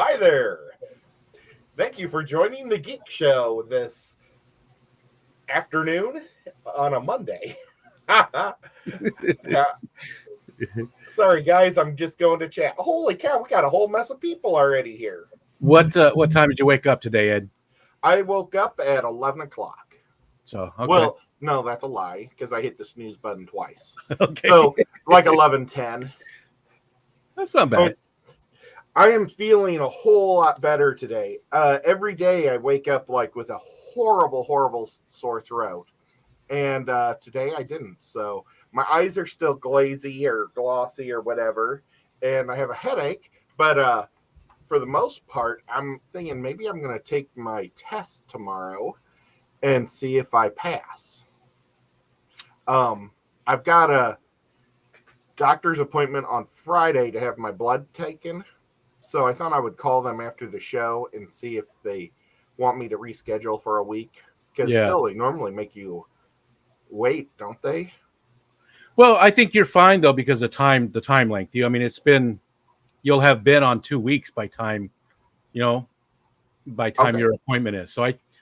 Hi there. Thank you for joining the Geek Show this afternoon on a Monday. Sorry, guys, I'm just going to chat. Holy cow, we got a whole mess of people already here. What time did you wake up today, Ed? I woke up at 11 o'clock. So, okay. Well, no, that's a lie because I hit the snooze button twice. Okay. So, like 11:10. That's not bad. I am feeling a whole lot better today. Every day I wake up like with a horrible sore throat. And today I didn't. So my eyes are still glazy or glossy or whatever. And I have a headache. But for the most part, I'm thinking maybe I'm going to take my test tomorrow and see if I pass. I've got a doctor's appointment on Friday to have my blood taken. So I thought I would call them after the show and see if they want me to reschedule for a week. Because still, they normally make you wait, don't they? Well, I think you're fine though because the time length. I mean, you'll have been on 2 weeks by time your appointment is.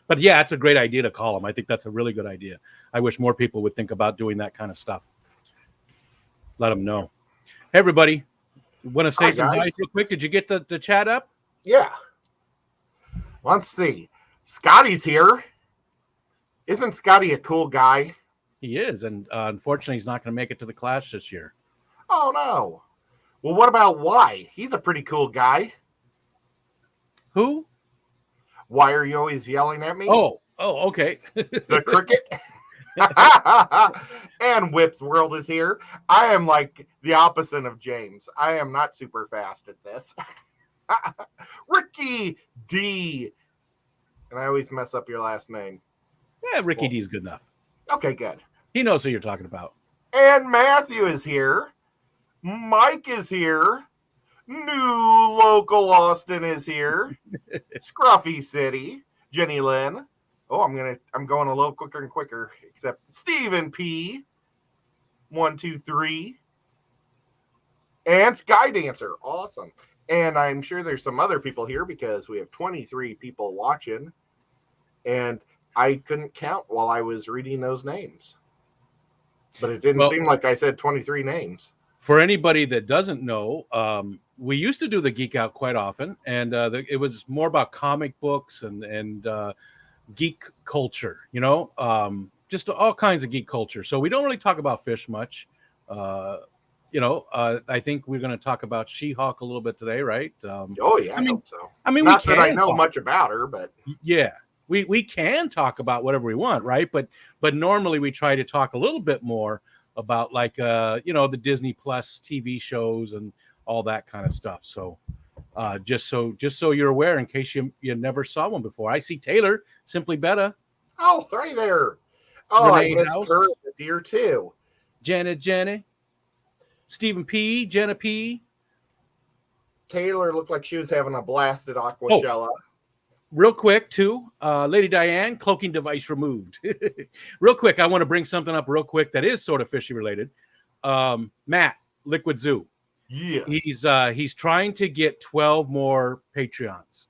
But yeah, it's a great idea to call them. I think that's a really good idea. I wish more people would think about doing that kind of stuff. Let them know. Hey, everybody. Want to say some hi real quick? Did you get the chat up? Yeah. Let's see. Scotty's here. Isn't Scotty a cool guy? He is, and unfortunately, he's not going to make it to the Clash this year. Oh, no. Well, what about Y? He's a pretty cool guy. Who? Why are you always yelling at me? Oh, okay. The cricket? And Whip's World is here. I am like the opposite of James. I am not super fast at this. Ricky D. And I always mess up your last name. Yeah, Ricky D is good enough. Okay, good. He knows who you're talking about. And Matthew is here. Mike is here. New local Austin is here. Scruffy City. Jenny Lynn. Oh, I'm going a little quicker and quicker. Except Stephen P. 1, 2, 3. And Sky Dancer. Awesome. And I'm sure there's some other people here because we have 23 people watching. And I couldn't count while I was reading those names. But it didn't seem like I said 23 names. For anybody that doesn't know, we used to do the Geek Out quite often. And it was more about comic books and geek culture, just all kinds of geek culture. So we don't really talk about fish much. I think we're going to talk about She-Hulk a little bit today, right? I hope so. I mean, not that I know much about her, but yeah, we can talk about whatever we want, right? But normally we try to talk a little bit more about the Disney Plus TV shows and all that kind of stuff. So just so you're aware, in case you never saw one before. I see Taylor, Simply Betta. Oh, hi there. Oh, Renee I missed House. Her this year too. Jenny. Stephen P. Jenna P. Taylor looked like she was having a blast at Aquashella. Real quick, too. Lady Diane, cloaking device removed. Real quick, I want to bring something up real quick that is sort of fishy related. Matt, Liquid Zoo. Yes. He's trying to get 12 more Patreons.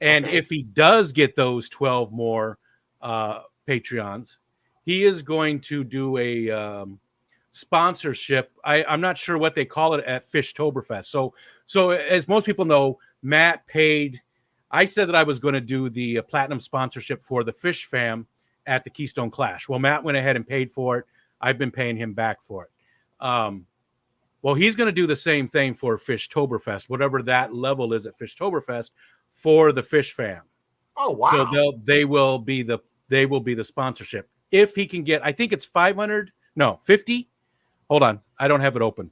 And if he does get those 12 more Patreons, he is going to do a sponsorship. I'm not sure what they call it at Fishtoberfest. So as most people know, Matt paid. I said that I was going to do the platinum sponsorship for the Fish Fam at the Keystone Clash. Well, Matt went ahead and paid for it. I've been paying him back for it. Well, he's going to do the same thing for Fishtoberfest, whatever that level is at Fishtoberfest for the Fish Fam. Oh, wow. So they will be the sponsorship. If he can get, I think it's 50. Hold on. I don't have it open.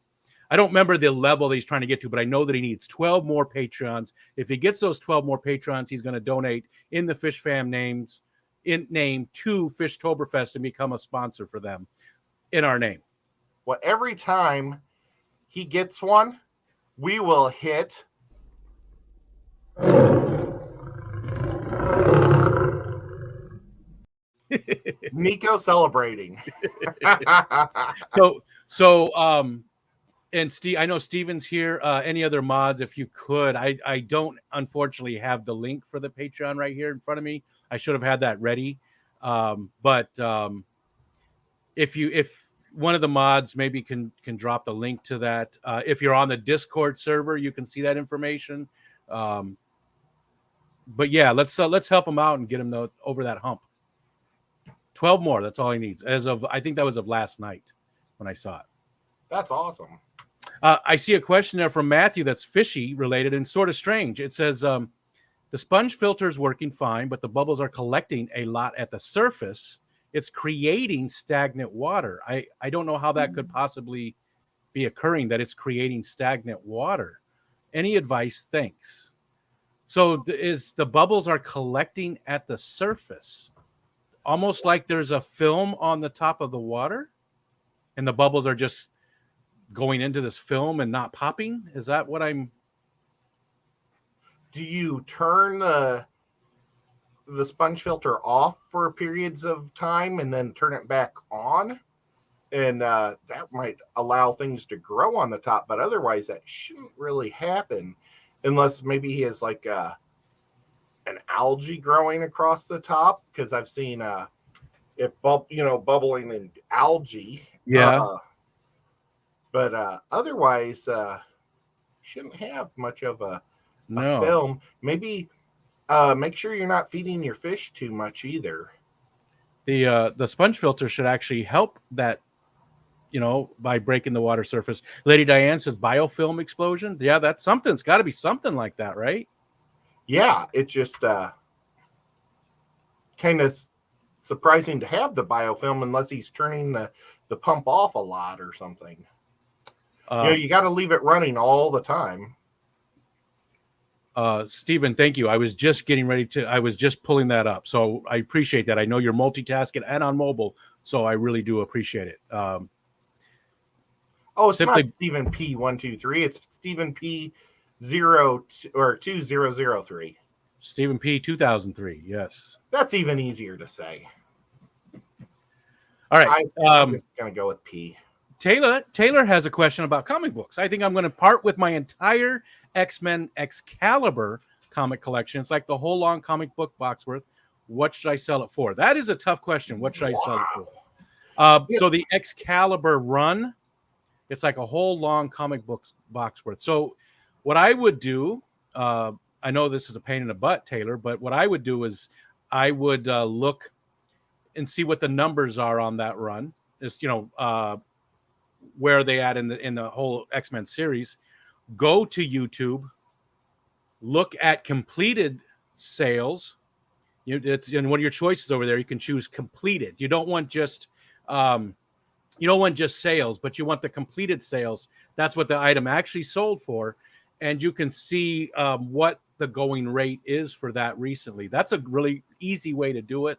I don't remember the level that he's trying to get to, but I know that he needs 12 more Patreons. If he gets those 12 more Patreons, he's going to donate in the Fish Fam name to Fishtoberfest and become a sponsor for them in our name. Well, every time he gets one, we will hit Nico celebrating. So And Steve, I know Steven's here. Any other mods, if you could? I don't unfortunately have the link for the Patreon right here in front of me. I should have had that ready. But if one of the mods maybe can drop the link to that. If you're on the Discord server, you can see that information. But yeah, let's help him out and get him over that hump. 12 more. That's all he needs. I think that was of last night when I saw it. That's awesome. I see a question there from Matthew that's fishy related and sort of strange. It says the sponge filter is working fine, but the bubbles are collecting a lot at the surface. It's creating stagnant water. I don't know how that could possibly be occurring, that it's creating stagnant water. Any advice? Thanks. So is the bubbles are collecting at the surface, almost like there's a film on the top of the water, and the bubbles are just going into this film and not popping? Is that what I'm... Do you turn the sponge filter off for periods of time and then turn it back on? And that might allow things to grow on the top, but otherwise that shouldn't really happen unless maybe he has like an algae growing across the top, because I've seen it bubbling in algae. Yeah. But otherwise, shouldn't have much of a No. film. Maybe make sure you're not feeding your fish too much either. The sponge filter should actually help that, by breaking the water surface. Lady Diane says biofilm explosion. Yeah, that's something. It's got to be something like that, right? Yeah, it's just kind of surprising to have the biofilm unless he's turning the pump off a lot or something. You got to leave it running all the time. Stephen, thank you. I was just pulling that up. So I appreciate that. I know you're multitasking and on mobile, so I really do appreciate it. It's not Stephen P123. It's Stephen P2003. Stephen P 2003. Yes. That's even easier to say. All right. I'm just going to go with P. Taylor has a question about comic books. I think I'm going to part with my entire X-Men Excalibur comic collection. It's like the whole long comic book box worth. What should I sell it for? That is a tough question. What should I sell it for? So the Excalibur run, it's like a whole long comic books box worth. So what I would do, I know this is a pain in the butt, Taylor, but what I would do is I would look and see what the numbers are on that run. Just, where are they at in the whole X-Men series? Go to YouTube, look at completed sales. It's in one of your choices over there. You can choose completed. You don't want just sales, but you want the completed sales. That's what the item actually sold for, and you can see what the going rate is for that recently. That's a really easy way to do it.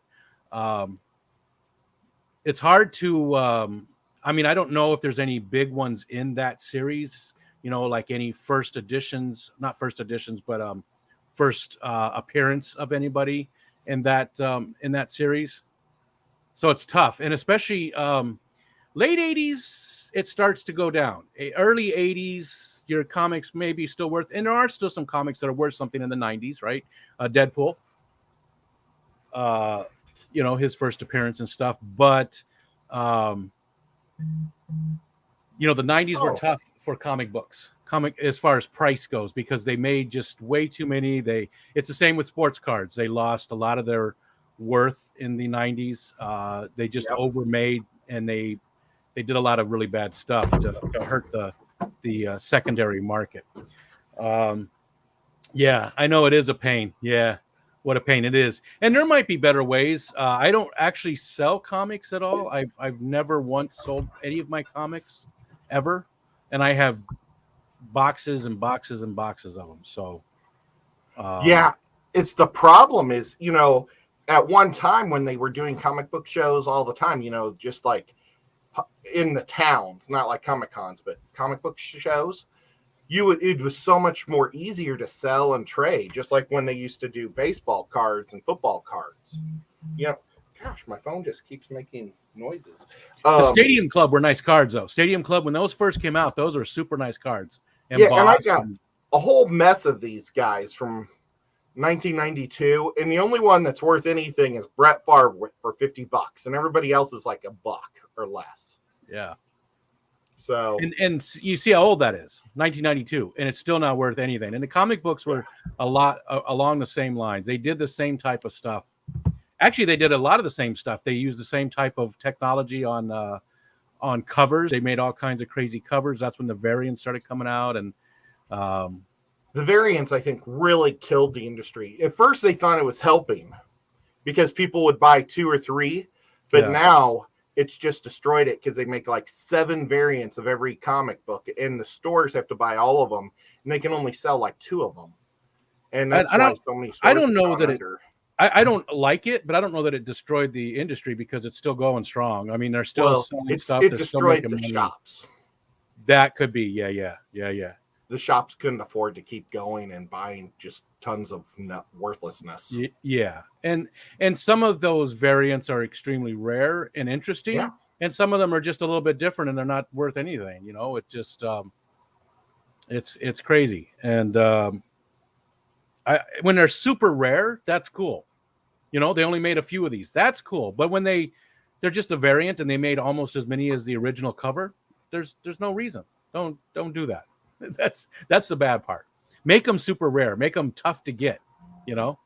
It's hard to. I don't know if there's any big ones in that series, like any first editions, not first editions, but first appearance of anybody in that series. So it's tough. And especially late 80s, it starts to go down. Early 80s, your comics may be still worth, and there are still some comics that are worth something in the 90s, right? Deadpool, his first appearance and stuff. But the 90s were tough for comic books, as far as price goes, because they made just way too many. It's the same with sports cards. They lost a lot of their worth in the 90s. They just overmade, and they did a lot of really bad stuff to hurt the secondary market. Yeah, I know it is a pain. Yeah, what a pain it is. And there might be better ways. I don't actually sell comics at all. I've never once sold any of my comics ever, and I have boxes and boxes and boxes of them. So it's the problem is, at one time when they were doing comic book shows all the time, just like in the towns, not like Comic Cons, but comic book shows, it was so much more easier to sell and trade, just like when they used to do baseball cards and football cards. Gosh, my phone just keeps making noises. The Stadium Club were nice cards, though. Stadium Club, when those first came out, those were super nice cards. And I got a whole mess of these guys from 1992, and the only one that's worth anything is Brett Favre for $50, and everybody else is like $1 or less. Yeah. So and you see how old that is, 1992, and it's still not worth anything. And the comic books were a lot along the same lines. They did the same type of stuff. Actually, they did a lot of the same stuff. They used the same type of technology on covers. They made all kinds of crazy covers. That's when the variants started coming out, and the variants, I think, really killed the industry. At first, they thought it was helping because people would buy 2 or 3, but now it's just destroyed it because they make like 7 variants of every comic book, and the stores have to buy all of them, and they can only sell like 2 of them. And that's why so many stores I don't know that under. I don't like it, but I don't know that it destroyed the industry because it's still going strong. I mean, they're still selling stuff. It destroyed the shops. That could be, yeah. The shops couldn't afford to keep going and buying just tons of worthlessness. Yeah, and some of those variants are extremely rare and interesting, and some of them are just a little bit different and they're not worth anything. You know, it just it's crazy. And when they're super rare, that's cool. You know, they only made a few of these. That's cool. But when they're just a variant and they made almost as many as the original cover, there's no reason. Don't do that. That's the bad part. Make them super rare. Make them tough to get, you know?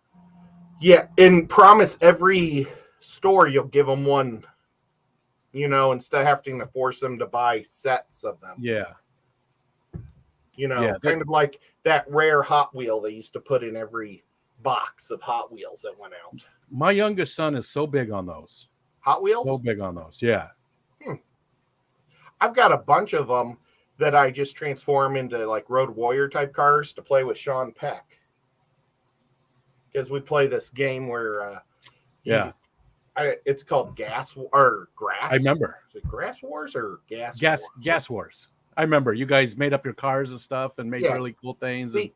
Yeah, and promise every store you'll give them one, you know, instead of having to force them to buy sets of them. Yeah. You know, kind of like that rare Hot Wheel they used to put in every box of Hot Wheels that went out. My youngest son is so big on those. Hot Wheels? So big on those, yeah. I've got a bunch of them that I just transform into like Road Warrior type cars to play with Sean Peck. Because we play this game where it's called Grass. I remember. Is it Grass Wars or Gas Wars? Gas Wars. I remember you guys made up your cars and stuff and made really cool things. See,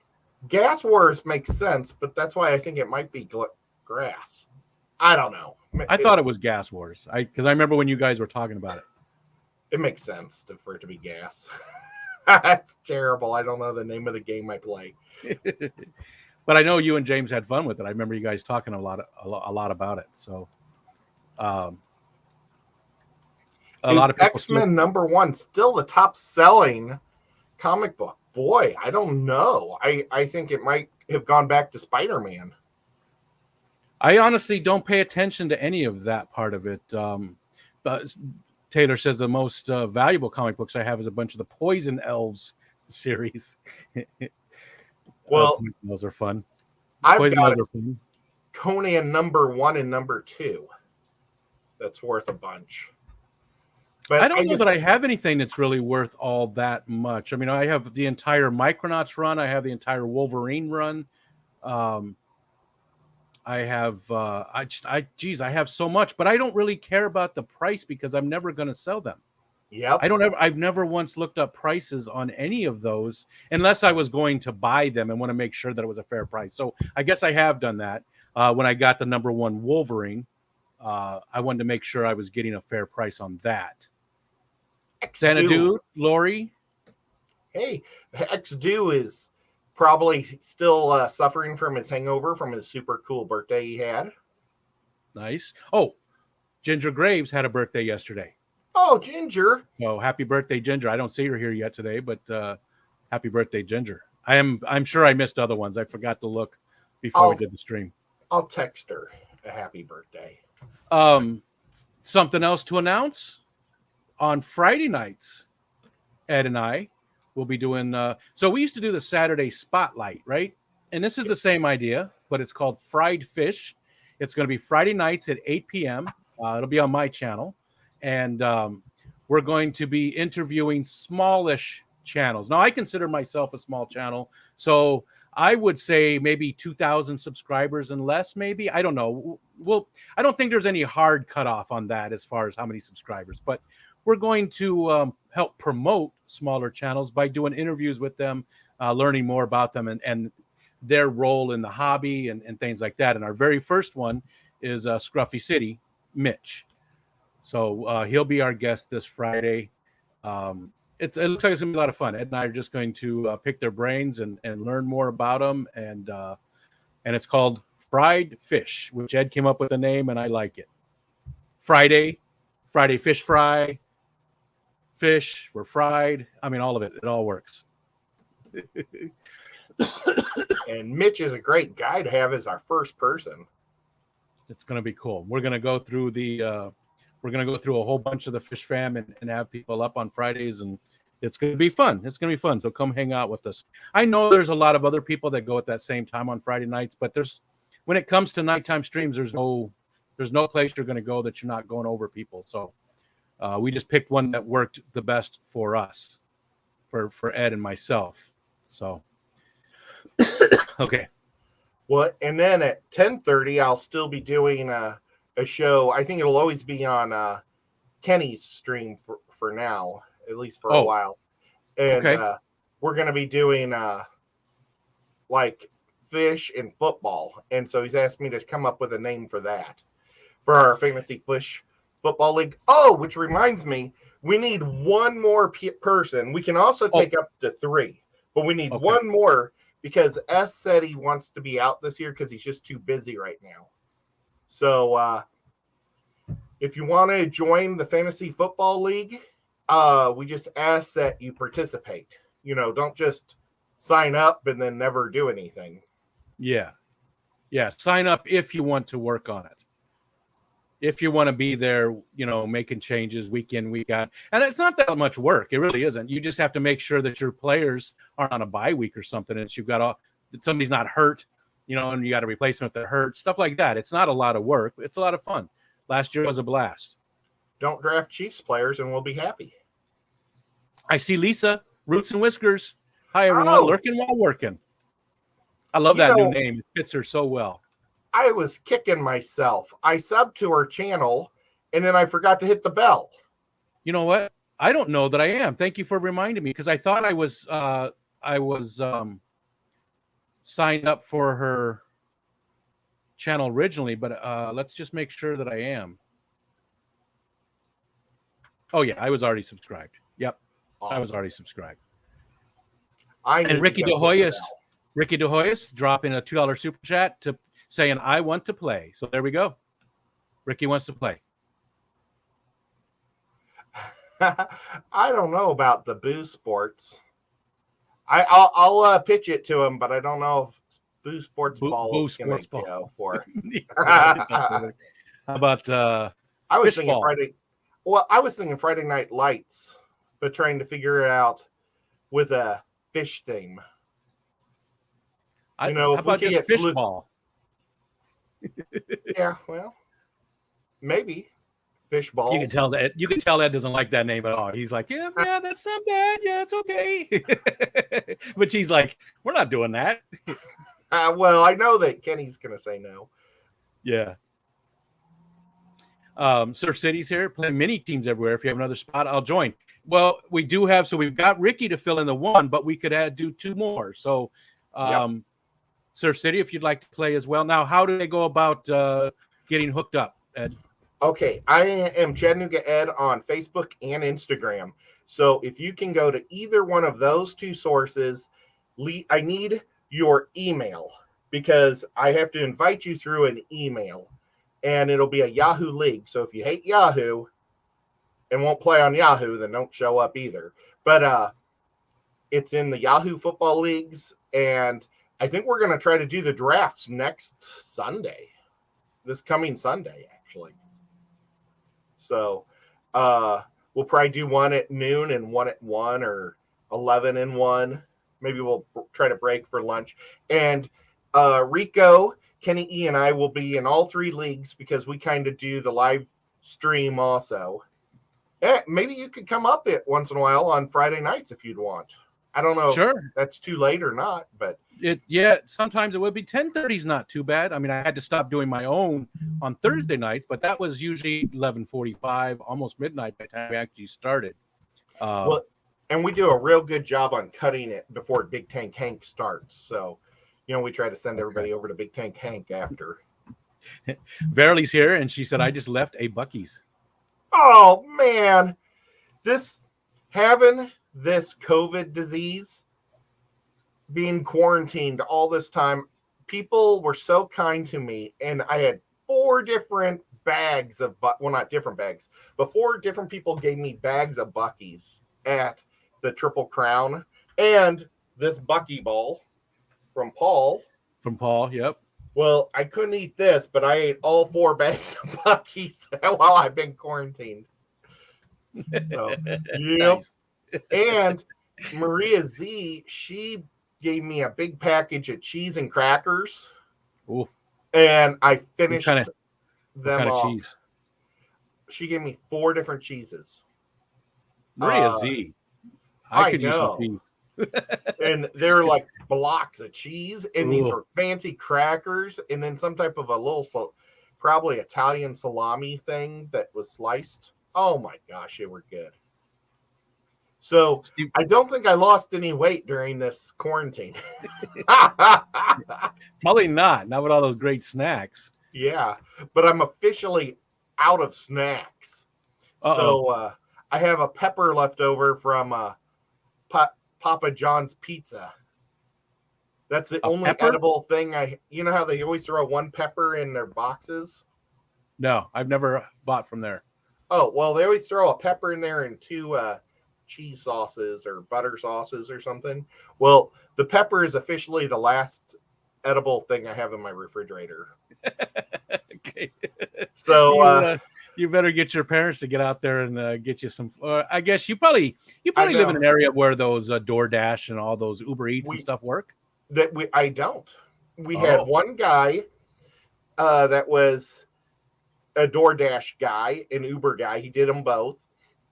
Gas Wars makes sense, but that's why I think it might be grass. I don't know. I thought it was Gas Wars. Because I remember when you guys were talking about it. It makes sense for it to be gas. That's terrible. I don't know the name of the game I play. But I know you and James had fun with it. I remember you guys talking a lot about it. So, a lot of people. X-Men #1 still the top selling comic book? Boy, I don't know. I think it might have gone back to Spider-Man. I honestly don't pay attention to any of that part of it. But Taylor says the most valuable comic books I have is a bunch of the Poison Elves series. Well, those are fun. I've got Conan #1 and #2. That's worth a bunch. But I don't know that I have anything that's really worth all that much. I mean, I have the entire Micronauts run. I have the entire Wolverine run. I have, I have so much, but I don't really care about the price because I'm never going to sell them. Yeah, I've never once looked up prices on any of those unless I was going to buy them and want to make sure that it was a fair price. So I guess I have done that. When I got the #1 Wolverine, I wanted to make sure I was getting a fair price on that. Xanadu, Lori. Hey, Xdu is probably still suffering from his hangover from his super cool birthday he had. Nice. Oh, Ginger Graves had a birthday yesterday. Oh, Ginger. So happy birthday, Ginger. I don't see her here yet today, but happy birthday, Ginger. I'm sure I missed other ones. I forgot to look before we did the stream. I'll text her a happy birthday. Something else to announce? On Friday nights, Ed and I will be doing so we used to do the Saturday Spotlight, right? And this is the same idea, but it's called Fried Fish. It's going to be Friday nights at 8 p.m. It'll be on my channel. And we're going to be interviewing smallish channels. Now, I consider myself a small channel, so I would say maybe 2,000 subscribers and less, maybe. I don't know. Well, I don't think there's any hard cutoff on that as far as how many subscribers, but we're going to help promote smaller channels by doing interviews with them, learning more about them and their role in the hobby and things like that. And our very first one is Scruffy City. Mitch. So he'll be our guest this Friday. It looks like it's going to be a lot of fun. Ed and I are just going to pick their brains and learn more about them. And it's called Fried Fish, which Ed came up with the name, and I like it. Friday fish fry, fish were fried. I mean, all of it. It all works. And Mitch is a great guy to have as our first person. It's going to be cool. We're going to go through we're going to go through a whole bunch of the Fish Fam and have people up on Fridays, and it's going to be fun. It's going to be fun. So come hang out with us. I know there's a lot of other people that go at that same time on Friday nights, but when it comes to nighttime streams, there's no place you're going to go that you're not going over people. So we just picked one that worked the best for us, for Ed and myself. So, okay. Well, and then at 10:30, I'll still be doing a show. I think it'll always be on Kenny's stream for now, at least for a while. And okay. We're going to be doing like fish and football. And so he's asked me to come up with a name for that, for our Fantasy Fish Football League. Oh, which reminds me, we need one more person. We can also take up to 3, but we need one more because S said he wants to be out this year because he's just too busy right now. So if you want to join the Fantasy Football League, we just ask that you participate. Don't just sign up and then never do anything. Yeah. Sign up if you want to work on it. If you want to be there, making changes week in, week out. And it's not that much work. It really isn't. You just have to make sure that your players aren't on a bye week or something. And that somebody's not hurt, and you got to replace them if they're hurt, stuff like that. It's not a lot of work. It's a lot of fun. Last year was a blast. Don't draft Chiefs players and we'll be happy. I see Lisa, Roots and Whiskers. Hi, everyone. Lurking while working. I love that new name. It fits her so well. I was kicking myself. I subbed to her channel, and then I forgot to hit the bell. You know what? I don't know that I am. Thank you for reminding me, because I thought I was signed up for her channel originally, but let's just make sure that I am. Oh yeah, I was already subscribed. Yep, awesome. I was already subscribed. And Ricky DeHoyas dropping a $2 super chat to saying, I want to play. So there we go. Ricky wants to play. I don't know about the Boo Sports. I'll pitch it to him, but I don't know if Boo Sports Ball is going to go for. How about I was thinking Friday. Well, I was thinking Friday Night Lights, but trying to figure it out with a fish theme. How about just fish ball? Yeah, well, maybe fish balls. You can tell Ed doesn't like that name at all. He's like, yeah, that's not bad. Yeah, it's okay. But she's like, we're not doing that. Well, I know that Kenny's gonna say no. Yeah. Surf City's here, playing mini teams everywhere. If you have another spot, I'll join. Well, we do have, so we've got Ricky to fill in the 1, but we could do 2 more. So, Surf City, if you'd like to play as well. Now, how do they go about getting hooked up, Ed? Okay, I am Chattanooga Ed on Facebook and Instagram. So if you can go to either one of those 2 sources, I need your email because I have to invite you through an email, and it'll be a Yahoo League. So if you hate Yahoo and won't play on Yahoo, then don't show up either. But it's in the Yahoo Football Leagues, and I think we're going to try to do the drafts next Sunday, this coming Sunday, actually. So we'll probably do one at noon and one at 1, or 11 and 1. Maybe we'll try to break for lunch. And Rico, Kenny E, and I will be in all 3 leagues because we kind of do the live stream also. Maybe you could come up it once in a while on Friday nights if you'd want. I don't know if that's too late or not, but sometimes it would be. 10:30 is not too bad. I mean, I had to stop doing my own on Thursday nights, but that was usually 11:45, almost midnight by the time we actually started. And we do a real good job on cutting it before Big Tank Hank starts. So, we try to send everybody over to Big Tank Hank after. Verily's here, and she said, I just left a Bucky's. Oh, man. Having this COVID disease, being quarantined all this time, people were so kind to me, and I had 4 different bags of, well, not different bags, but 4 different people gave me bags of Bucky's at the Triple Crown, and this Bucky ball from Paul. From Paul, yep. Well, I couldn't eat this, but I ate all 4 bags of Bucky's while I've been quarantined. So, yep. Nice. And Maria Z, she gave me a big package of cheese and crackers. Ooh. And I finished them what kind off. Of cheese? She gave me 4 different cheeses. Maria Z. I could use some cheese. And they're like blocks of cheese, and these are fancy crackers, and then some type of a little, probably Italian salami thing that was sliced. Oh my gosh, they were good. So I don't think I lost any weight during this quarantine. Probably not with all those great snacks. Yeah, but I'm officially out of snacks. So I have a pepper left over from Papa John's Pizza. That's the only edible thing you know how they always throw 1 pepper in their boxes? No, I've never bought from there. Oh, well, they always throw a pepper in there and 2 cheese sauces or butter sauces or something. Well, the pepper is officially the last edible thing I have in my refrigerator. Okay. So you better get your parents to get out there and get you some. I guess you probably live in an area where those DoorDash and all those Uber Eats and stuff work. I don't. We had one guy that was a DoorDash guy, an Uber guy. He did them both,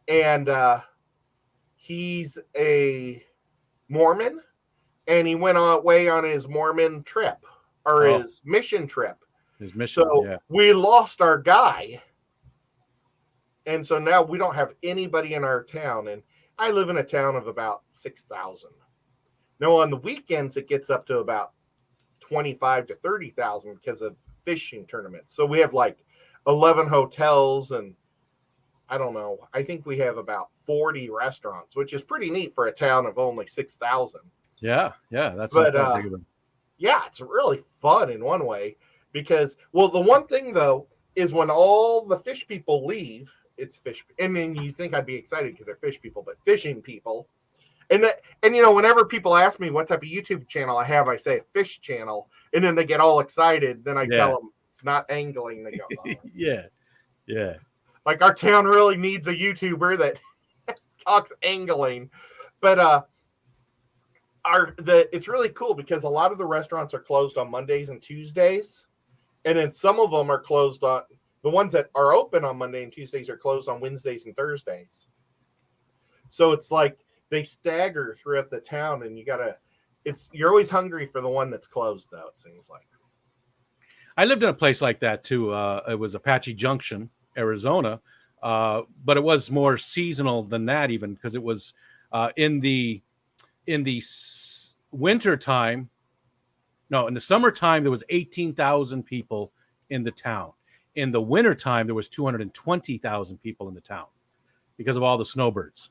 and he's a Mormon, and he went away on his Mormon trip or his mission trip. His mission. So we lost our guy. And so now we don't have anybody in our town. And I live in a town of about 6,000. Now on the weekends, it gets up to about 25 to 30,000 because of fishing tournaments. So we have like 11 hotels and I don't know. I think we have about 40 restaurants, which is pretty neat for a town of only 6,000. Yeah. That's yeah, it's really fun in one way because, well, the one thing though is when all the fish people leave, it's fish, and then you think I'd be excited because they're fish people, but fishing people, and you know, whenever people ask me what type of YouTube channel I have, I say a fish channel, and then they get all excited. Then I tell them it's not angling. They go, oh. yeah. Like our town really needs a YouTuber that talks angling, but it's really cool because a lot of the restaurants are closed on Mondays and Tuesdays, and then some of them are closed on. The ones that are open on Monday and Tuesdays are closed on Wednesdays and Thursdays. So it's like they stagger throughout the town, and you're always hungry for the one that's closed, though, it seems like. I lived in a place like that too. It was Apache Junction, Arizona, but it was more seasonal than that, even because it was in the winter time. No, in the summertime there was 18,000 people in the town. In the wintertime, there was 220,000 people in the town because of all the snowbirds.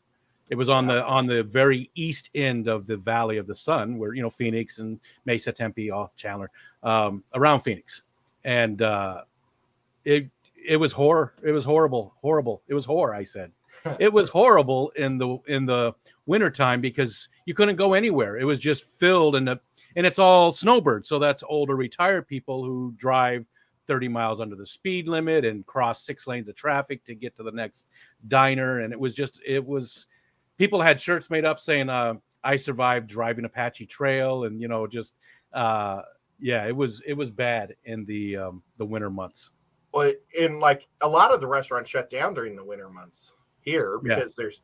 It was on the very east end of the Valley of the Sun, where Phoenix and Mesa, Tempe, Chandler, around Phoenix, and it was horror. It was horrible. It was horror. I said it was horrible in the wintertime because you couldn't go anywhere. It was just filled, and it's all snowbirds. So that's older retired people who drive 30 miles under the speed limit and cross 6 lanes of traffic to get to the next diner. And it was people had shirts made up saying, I survived driving Apache Trail. And, it was bad in the winter months. Well, in like a lot of the restaurants shut down during the winter months here because it's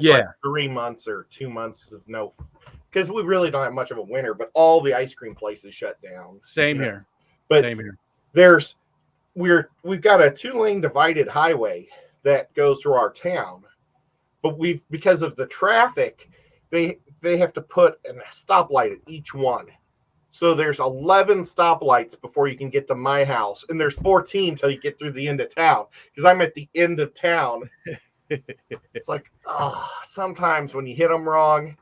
like 3 months or 2 months of because we really don't have much of a winter, but all the ice cream places shut down. Same here. We've got a 2-lane divided highway that goes through our town, but because of the traffic, they have to put a stoplight at each one. So there's 11 stoplights before you can get to my house, and there's 14 till you get through the end of town, because I'm at the end of town. It's like, sometimes when you hit them wrong,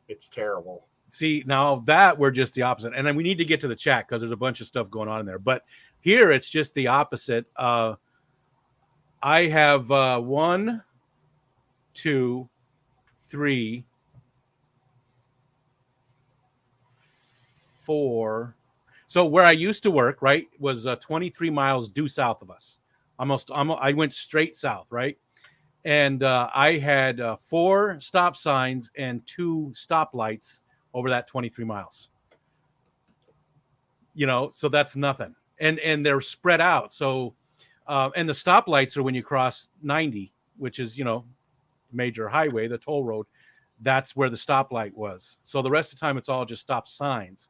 it's terrible. See, now that we're just the opposite. And then we need to get to the chat because there's a bunch of stuff going on in there. But here it's just the opposite. I have 1, 2, 3, 4. So where I used to work, right, was 23 miles due south of us. I went straight south, right? And I had 4 stop signs and 2 stoplights over that 23 miles. So that's nothing. And they're spread out. So, and the stoplights are when you cross 90, which is, major highway, the toll road. That's where the stoplight was. So the rest of the time, it's all just stop signs.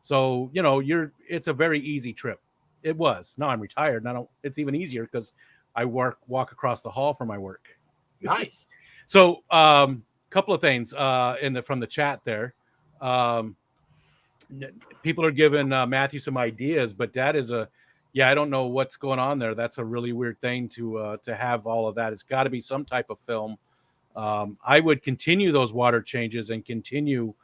So, it's a very easy trip. It was. Now I'm retired. Now it's even easier because I walk across the hall from my work. Nice. So, couple of things from the chat there. People are giving Matthew some ideas, but that is I don't know what's going on there. That's a really weird thing to have all of that. It's got to be some type of film. I would continue those water changes and continue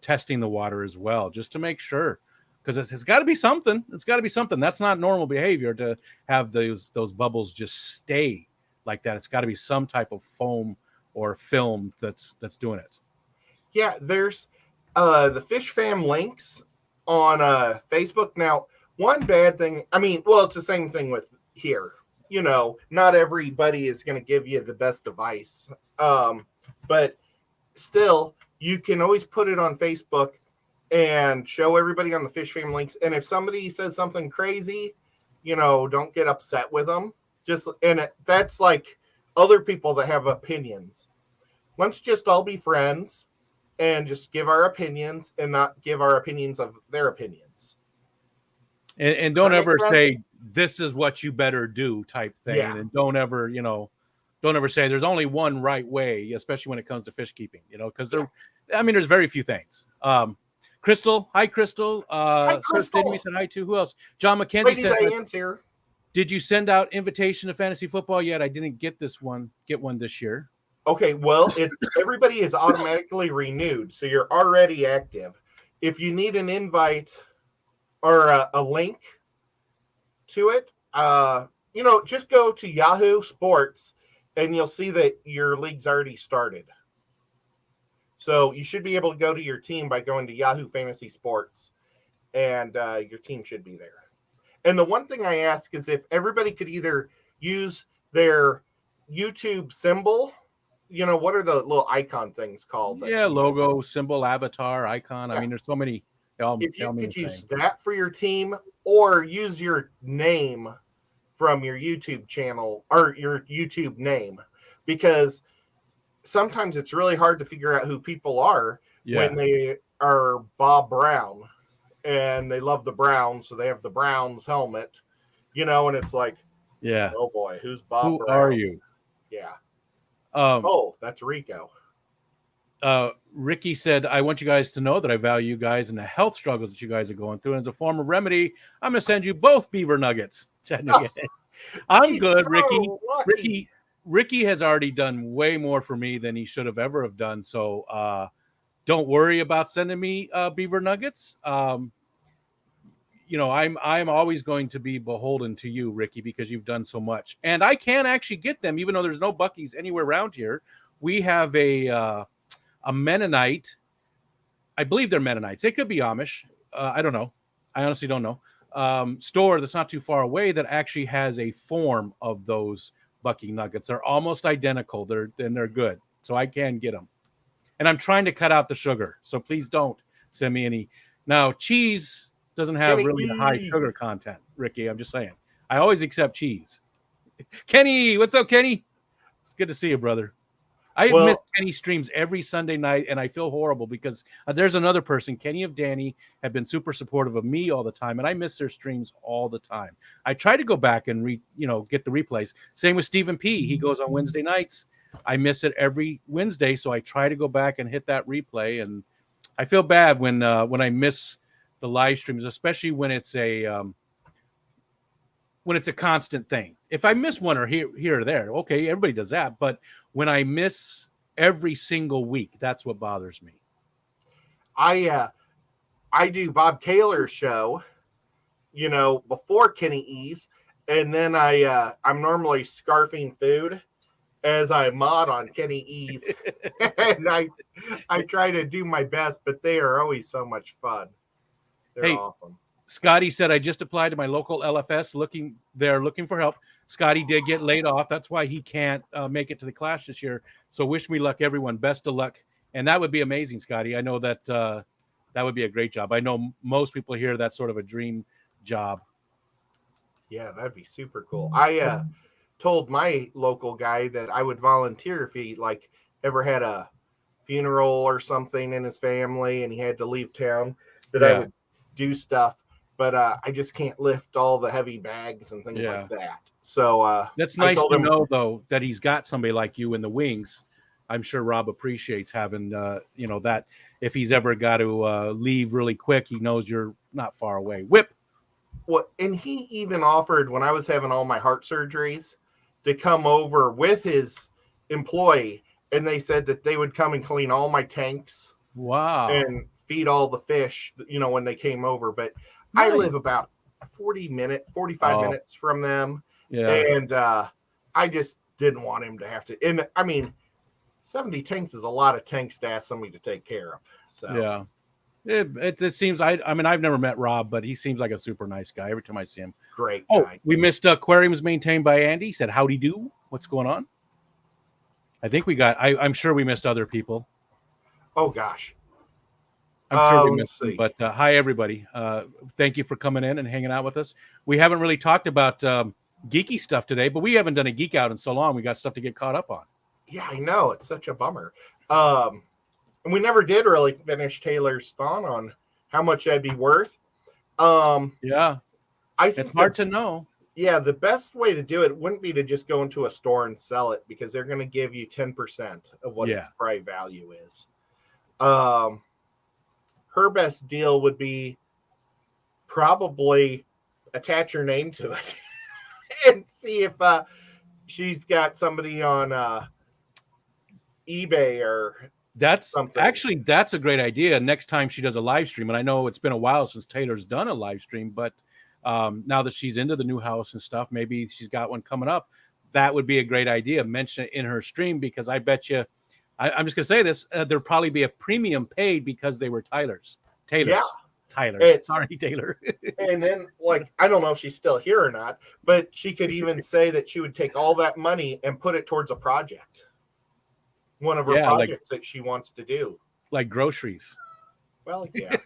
testing the water as well, just to make sure, because it's got to be something. It's got to be something. That's not normal behavior to have those bubbles just stay like that. It's got to be some type of foam or film that's doing it. Yeah, there's the Fish Fam links on Facebook. Now, one bad thing, it's the same thing with here. Not everybody is going to give you the best advice. But still, you can always put it on Facebook and show everybody on the Fish Fam links. And if somebody says something crazy, don't get upset with them. That's like other people that have opinions. Let's just all be friends and just give our opinions and not give our opinions of their opinions. And don't ever say, this is what you better do type thing. Yeah. And don't ever say there's only one right way, especially when it comes to fish keeping, because there's very few things. Crystal. Hi, Crystal. Hi, Crystal. Sydney said hi too. Who else? John McKenzie Lady said, Diane's here. Did you send out invitation to fantasy football yet? I didn't get one this year. Okay, well, everybody is automatically renewed, so you're already active. If you need an invite or a link to it, just go to Yahoo Sports, and you'll see that your league's already started. So you should be able to go to your team by going to Yahoo Fantasy Sports, and your team should be there. And the one thing I ask is if everybody could either use their YouTube symbol. What are the little icon things called? Logo, symbol, avatar, icon. Yeah. There's so many. If you could use that for your team, or use your name from your YouTube channel or your YouTube name, because sometimes it's really hard to figure out who people are when they are Bob Brown and they love the Browns, so they have the Browns helmet, and it's like, oh boy, who's Bob Who Brown? are you? Yeah. That's Rico. Ricky said, I want you guys to know that I value you guys and the health struggles that you guys are going through. And as a form of remedy, I'm going to send you both beaver nuggets. I'm good, so Ricky. Ricky has already done way more for me than he should have ever have done. So don't worry about sending me beaver nuggets. I'm always going to be beholden to you, Ricky, because you've done so much. And I can actually get them, even though there's no Buc-ee's anywhere around here. We have a Mennonite. I believe they're Mennonites. It could be Amish. I don't know. I honestly don't know. Store that's not too far away that actually has a form of those Buc-ee nuggets. They're almost identical. They're good. So I can get them. And I'm trying to cut out the sugar. So please don't send me any. Now, cheese doesn't have really high sugar content, Ricky. I'm just saying. I always accept cheese. Kenny, what's up, Kenny? It's good to see you, brother. I miss Kenny streams every Sunday night, and I feel horrible because there's another person, Kenny of Danny, have been super supportive of me all the time, and I miss their streams all the time. I try to go back and get the replays. Same with Stephen P. He goes on Wednesday nights. I miss it every Wednesday, so I try to go back and hit that replay, and I feel bad when I miss the live streams, especially when it's a constant thing. If I miss one or here or there, okay, everybody does that. But when I miss every single week, that's what bothers me. I do Bob Kaler's show, before Kenny E's, and then I'm normally scarfing food as I mod on Kenny E's, and I try to do my best, but they are always so much fun. They're awesome. Scotty said, I just applied to my local LFS looking for help. Scotty did get laid off. That's why he can't make it to the Clash this year. So wish me luck, everyone. Best of luck. And that would be amazing, Scotty. I know that that would be a great job. I know most people here, that's sort of a dream job. Yeah, that'd be super cool. I told my local guy that I would volunteer if he ever had a funeral or something in his family and he had to leave town, that I would do stuff. But I just can't lift all the heavy bags and things like that. So that's nice to know, though, that he's got somebody like you in the wings. I'm sure Rob appreciates having, that if he's ever got to leave really quick, he knows you're not far away. Whip. Well, and he even offered, when I was having all my heart surgeries, to come over with his employee, and they said that they would come and clean all my tanks. Wow. And feed all the fish, when they came over. But nice. I live about 45 minutes from them. Yeah. And I just didn't want him to have to. And I mean, 70 tanks is a lot of tanks to ask somebody to take care of. So yeah. It seems, I mean, I've never met Rob, but he seems like a super nice guy every time I see him. Great guy. We missed Aquariums Maintained by Andy. He said, howdy do. What's going on? I think we got, I'm sure we missed other people. Oh, gosh. I'm sure we missed them, but hi, everybody. Thank you for coming in and hanging out with us. We haven't really talked about geeky stuff today, but we haven't done a geek out in so long. We got stuff to get caught up on. Yeah, I know. It's such a bummer. And we never did really finish Taylor's thought on how much that'd be worth. Yeah. I think it's hard to know. Yeah, the best way to do it wouldn't be to just go into a store and sell it, because they're going to give you 10% of what its probably value is. Her best deal would be probably attach her name to it and see if she's got somebody on eBay or something. Actually, that's a great idea. Next time she does a live stream, and I know it's been a while since Taylor's done a live stream, but now that she's into the new house and stuff, maybe she's got one coming up. That would be a great idea. Mention it in her stream, because I bet you, I'm just going to say this, there'll probably be a premium paid because they were Taylor's. Yeah. Sorry, Taylor. And then, I don't know if she's still here or not, but she could even say that she would take all that money and put it towards a project. One of her projects that she wants to do. Like groceries. Well, yeah.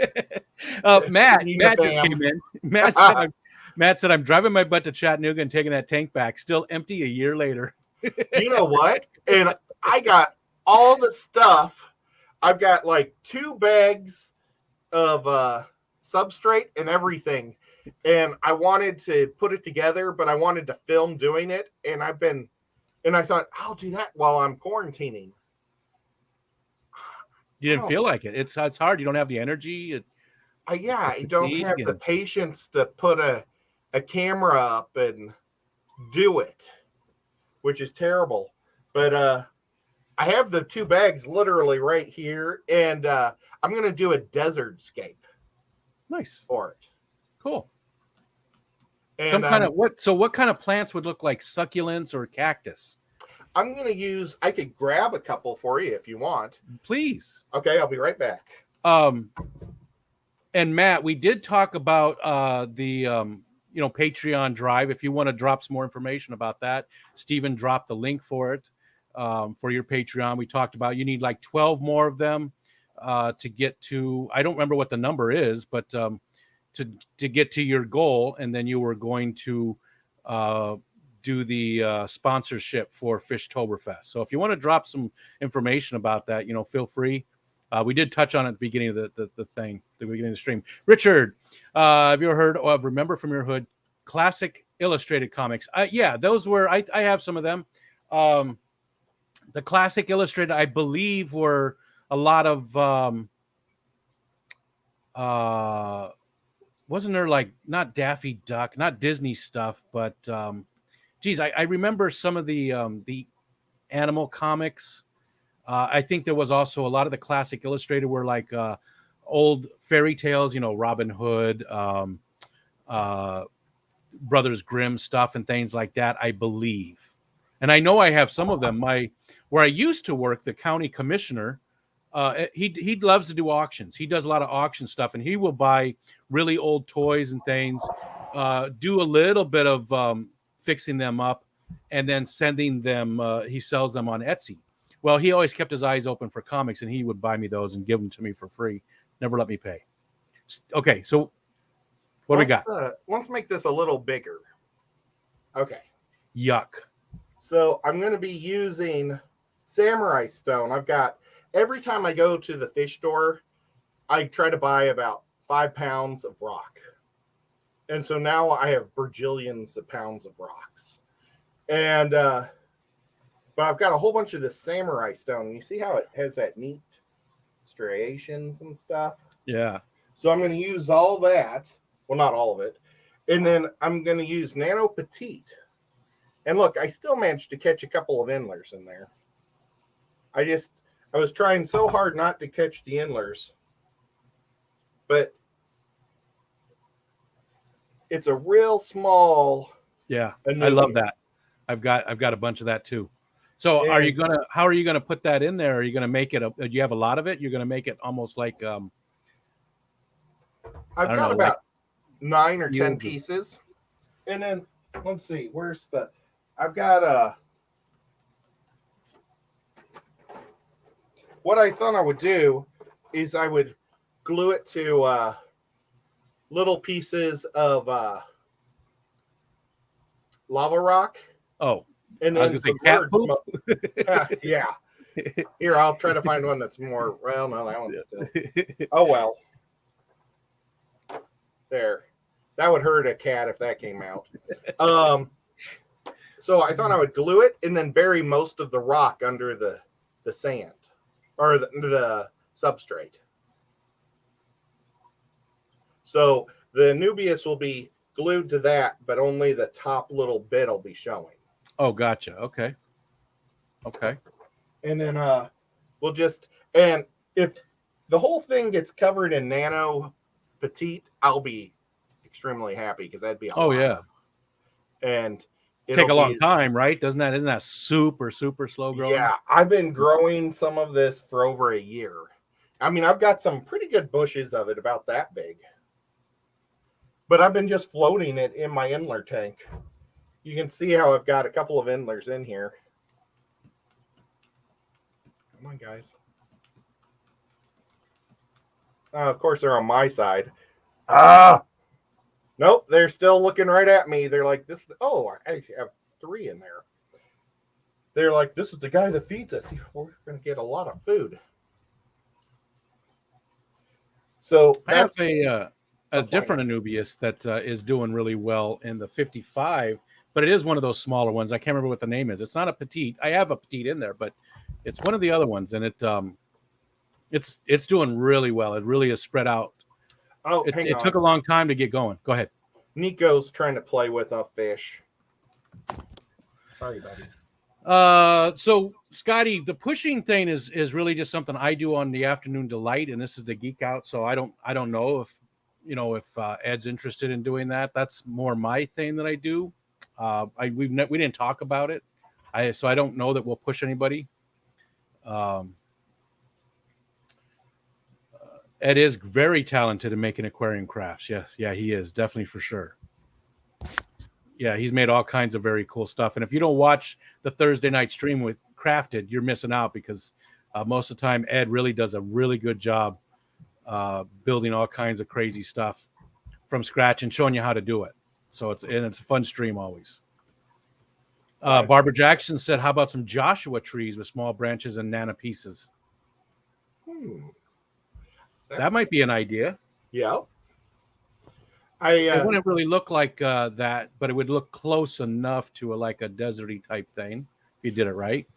Matt just came in. Matt said, I'm driving my butt to Chattanooga and taking that tank back. Still empty a year later. You know what? And I got all the stuff. I've got 2 bags of substrate and everything. And I wanted to put it together, but I wanted to film doing it. And I thought, I'll do that while I'm quarantining. You didn't feel like it. It's hard. You don't have the energy. I don't have the patience to put a camera up and do it, which is terrible. But I have the 2 bags literally right here, and I'm going to do a desert scape. Nice. For it. Cool. And what kind of plants would look like succulents or cactus? I'm going to use, I could grab a couple for you if you want. Please. Okay, I'll be right back. And Matt, we did talk about the Patreon drive. If you want to drop some more information about that, Steven dropped the link for it for your Patreon. We talked about you need 12 more of them to get to, I don't remember what the number is, but to get to your goal, and then you were going to do the sponsorship for Fishtoberfest. So if you want to drop some information about that, feel free. We did touch on it at the beginning of the beginning of the stream. Richard, have you ever heard of Remember from Your Hood classic illustrated comics? Yeah, those were, I have some of them. The classic illustrated, I believe, were a lot of wasn't there like not Daffy Duck, not Disney stuff, but geez, I remember some of the animal comics. I think there was also a lot of the classic illustrated were like old fairy tales, Robin Hood, uh, Brothers Grimm stuff and things like that, I believe. And I know I have some of them. Where I used to work, the county commissioner, he loves to do auctions. He does a lot of auction stuff, and he will buy really old toys and things, do a little bit of fixing them up, and then sending them. He sells them on Etsy. Well, he always kept his eyes open for comics, and he would buy me those and give them to me for free. Never let me pay. Okay, so what do we got? Let's make this a little bigger. Okay. Yuck. So I'm going to be using samurai stone. I've got, every time I go to the fish store, I try to buy about 5 pounds of rock. And so now I have bajillions of pounds of rocks. And, but I've got a whole bunch of this samurai stone. You see how it has that neat striations and stuff? Yeah. So I'm going to use all that. Well, not all of it. And then I'm going to use Nano Petite. And look, I still managed to catch a couple of endlers in there. I was trying so hard not to catch the endlers. But it's a real small. Yeah, Anubias. I love that. I've got a bunch of that too. So how are you gonna put that in there? Are you gonna make it do you have a lot of it? You're gonna make it almost like I've got about 9 or 10 pieces. And then let's see, I've got what I thought I would do is I would glue it to little pieces of lava rock. Oh, and then I was going to say cat poop. Yeah. Here, I'll try to find one that's more. Well, no, that one's still. Oh well. There, that would hurt a cat if that came out. So I thought I would glue it and then bury most of the rock under the sand or the substrate. So the Anubias will be glued to that, but only the top little bit will be showing. Oh, gotcha. Okay. And then we'll just, and if the whole thing gets covered in Nano Petite, I'll be extremely happy because that'd be a lot. Yeah. And take a long time, right? Isn't that super slow growing? Yeah, I've been growing some of this for over a year. I mean, I've got some pretty good bushes of it about that big. But I've been just floating it in my endler tank. You can see how I've got a couple of endlers in here. Come on, guys. Of course, they're on my side. Nope, they're still looking right at me. They're like, this. Oh, I actually have 3 in there. They're like, this is the guy that feeds us. We're going to get a lot of food. So I have a different Anubias that is doing really well in the 55, but it is one of those smaller ones. I can't remember what the name is. It's not a petite. I have a petite in there, but it's one of the other ones, and it's doing really well. It really is spread out. Oh, it took a long time to get going. Go ahead. Nico's trying to play with a fish. Sorry, buddy. So Scotty, the pushing thing is really just something I do on the Afternoon Delight, and this is the Geek Out. So I don't know if Ed's interested in doing that. That's more my thing that I do. We didn't talk about it. So I don't know that we'll push anybody. Ed is very talented in making aquarium crafts. Yeah, he is definitely for sure. Yeah, he's made all kinds of very cool stuff. And if you don't watch the Thursday night stream with Crafted, you're missing out because most of the time Ed really does a really good job building all kinds of crazy stuff from scratch and showing you how to do it. So it's a fun stream always. Barbara Jackson said, how about some Joshua trees with small branches and nano pieces? That might be an idea. Yeah. It wouldn't really look like that, but it would look close enough to like a deserty type thing if you did it right.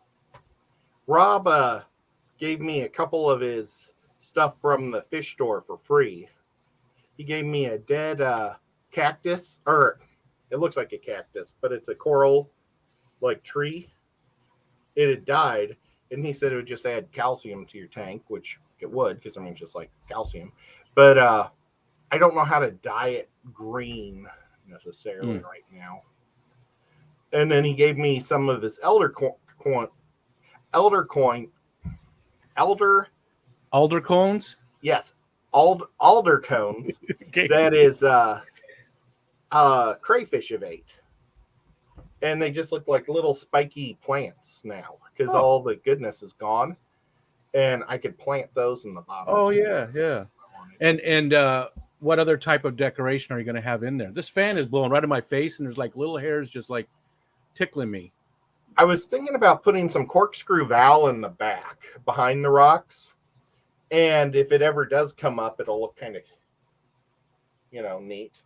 Rob gave me a couple of his stuff from the fish store for free. He gave me a dead cactus, or it looks like a cactus, but it's a coral like tree. It had died, and he said it would just add calcium to your tank, which it would, because I mean, just like calcium. But I don't know how to dye it green necessarily right now. And then he gave me some of his elder cones. Yes, alder cones. Okay. That is crayfish have ate. And they just look like little spiky plants now because all the goodness is gone. And I could plant those in the bottom. Oh, yeah, yeah. And what other type of decoration are you going to have in there? This fan is blowing right in my face, and there's like little hairs just like tickling me. I was thinking about putting some corkscrew valve in the back behind the rocks. And if it ever does come up, it'll look kind of, neat.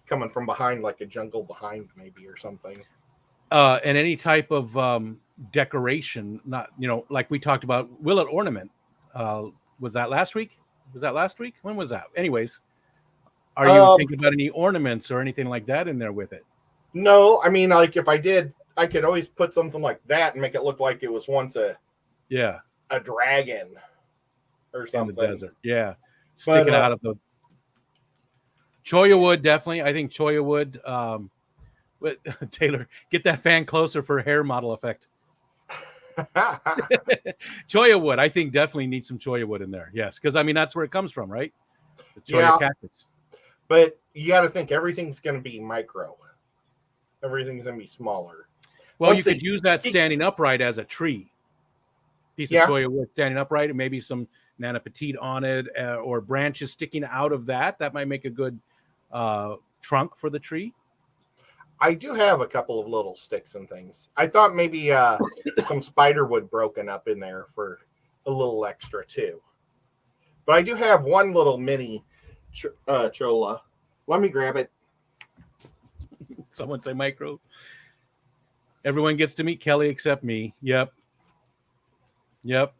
Coming from behind, like a jungle behind maybe or something. And any type of decoration, not, like we talked about, will it ornament? Was that last week? When was that? Anyways, are you thinking about any ornaments or anything like that in there with it? No, I mean, like if I did, I could always put something like that and make it look like it was once a dragon or something. In the desert. Yeah. Sticking out of the Choya wood, definitely. I think Choya wood. But Taylor, get that fan closer for hair model effect. Choya wood, I think definitely needs some Choya wood in there. Yes, because I mean that's where it comes from, right? The Choya cactus. But you got to think everything's going to be micro. Everything's going to be smaller. Well, you could use that standing upright as a tree. Piece of Choya wood standing upright, and maybe some Nana Petite on it, or branches sticking out of that. That might make a good trunk for the tree. I do have a couple of little sticks and things. I thought maybe some spider wood broken up in there for a little extra too. But I do have one little mini cholla. Let me grab it. Someone say micro. Everyone gets to meet Kelly except me. Yep.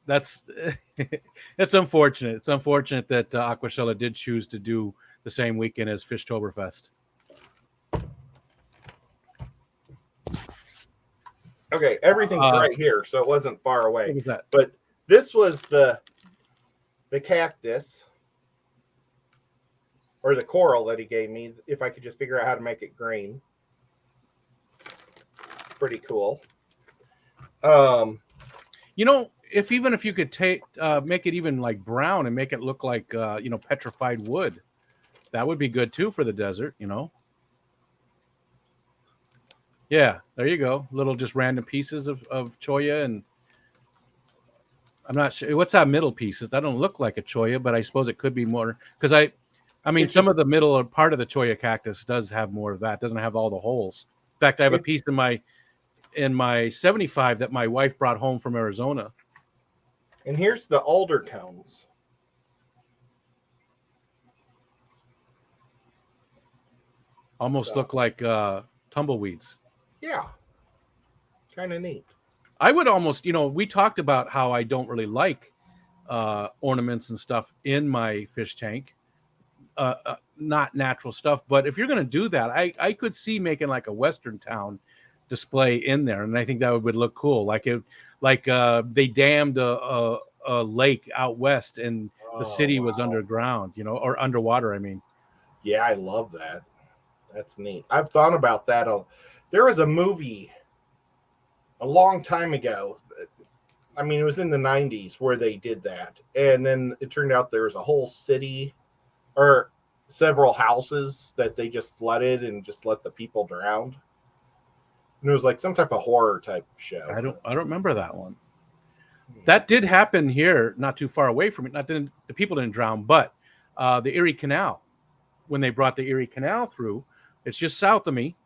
That's unfortunate. It's unfortunate that Aquashella did choose to do the same weekend as Fishtoberfest. Okay, everything's right here, so it wasn't far away. What was that? But this was the cactus or the coral that he gave me. If I could just figure out how to make it green, pretty cool. If you could make it even like brown and make it look like petrified wood, that would be good too for the desert. Yeah, there you go. Little just random pieces of Choya, and I'm not sure what's that middle pieces. That don't look like a Choya, but I suppose it could be more because I mean some of the middle or part of the Choya cactus does have more of that. Doesn't have all the holes. In fact, I have a piece in my 75 that my wife brought home from Arizona. And here's the alder cones. Almost look like tumbleweeds. Yeah. Kind of neat. I would almost, we talked about how I don't really like ornaments and stuff in my fish tank. Not natural stuff. But if you're going to do that, I could see making like a Western town display in there. And I think that would look cool. They dammed a lake out west and the city was underground, or underwater, I mean. Yeah, I love that. That's neat. I've thought about that. There was a movie a long time ago. I mean, it was in the 90s where they did that. And then it turned out there was a whole city or several houses that they just flooded and just let the people drown. And it was like some type of horror type show. I don't remember that one. That did happen here, not too far away from it. The people didn't drown, but the Erie Canal, when they brought the Erie Canal through, it's just south of me.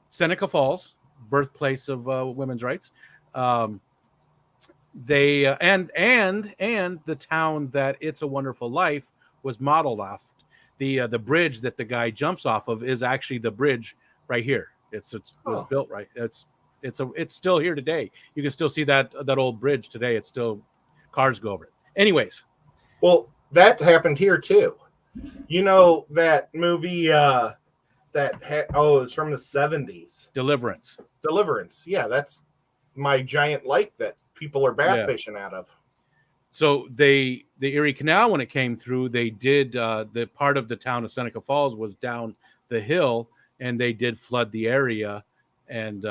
Seneca Falls, birthplace of women's rights. They and the town that It's a Wonderful Life was modeled off. The bridge that the guy jumps off of is actually the bridge right here. It was built right. It's still here today. You can still see that old bridge today. It's still cars go over it. Anyways, well, that happened here too. You know that movie it's from the 70s. Deliverance. Deliverance. Yeah, that's my giant lake that people are bass Yeah. fishing out of. So the Erie Canal, when it came through, they did the part of the town of Seneca Falls was down the hill, and they did flood the area. And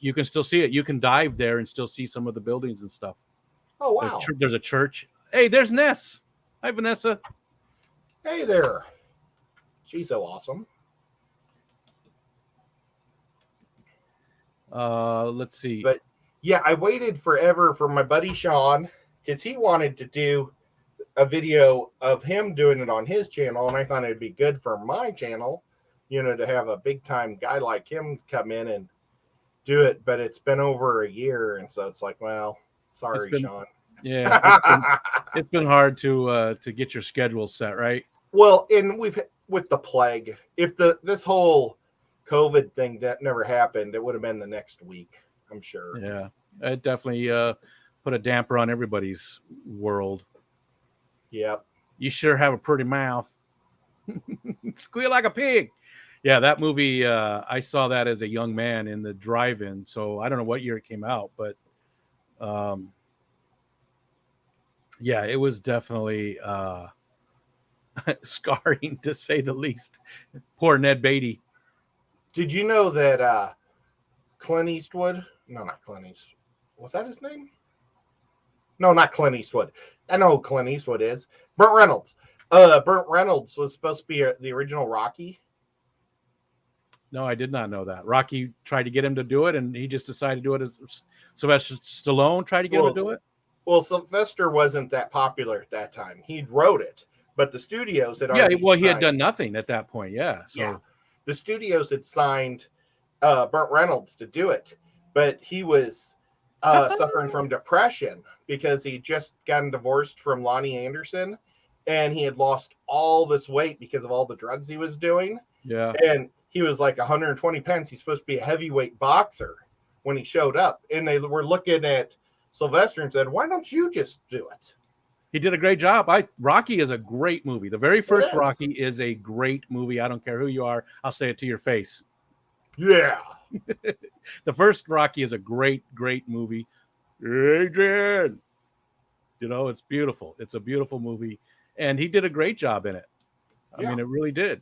you can still see it. You can dive there and still see some of the buildings and stuff. Oh, wow. There's a church. Hey, there's Ness. Hi, Vanessa. Hey there. She's so awesome. Let's see. But yeah, I waited forever for my buddy Sean because he wanted to do a video of him doing it on his channel, and I thought it'd be good for my channel, to have a big time guy like him come in and do it. But it's been over a year, and so it's like, well, sorry, Sean. Yeah, it's been hard to get your schedule set, right? Well, and with the plague, if this whole COVID thing that never happened, it would have been the next week, I'm sure. Yeah, it definitely put a damper on everybody's world. Yep. You sure have a pretty mouth. Squeal like a pig. Yeah, that movie, I saw that as a young man in the drive-in, so I don't know what year it came out, but yeah, it was definitely scarring, to say the least. Poor Ned Beatty. Did you know that Clint Eastwood? No, not Clint Eastwood. Was that his name? No, not Clint Eastwood. I know who Clint Eastwood is. Burt Reynolds. Burt Reynolds was supposed to be the original Rocky. No, I did not know that. Rocky tried to get him to do it, and he just decided to do it as Sylvester Stallone tried to get him to do it. Well, Sylvester wasn't that popular at that time. He wrote it, but the studios had already he had done nothing at that point. Yeah, so yeah. The studios had signed Burt Reynolds to do it, but he was suffering from depression because he just gotten divorced from Lonnie Anderson, and he had lost all this weight because of all the drugs he was doing. Yeah, and he was like 120 pounds. He's supposed to be a heavyweight boxer when he showed up, and they were looking at Sylvester and said, "Why don't you just do it?" He did a great job. Rocky is a great movie. The very first Rocky is a great movie. I don't care who you are. I'll say it to your face. Yeah. The first Rocky is a great, great movie. Adrian. It's beautiful. It's a beautiful movie. And he did a great job in it. I mean, it really did.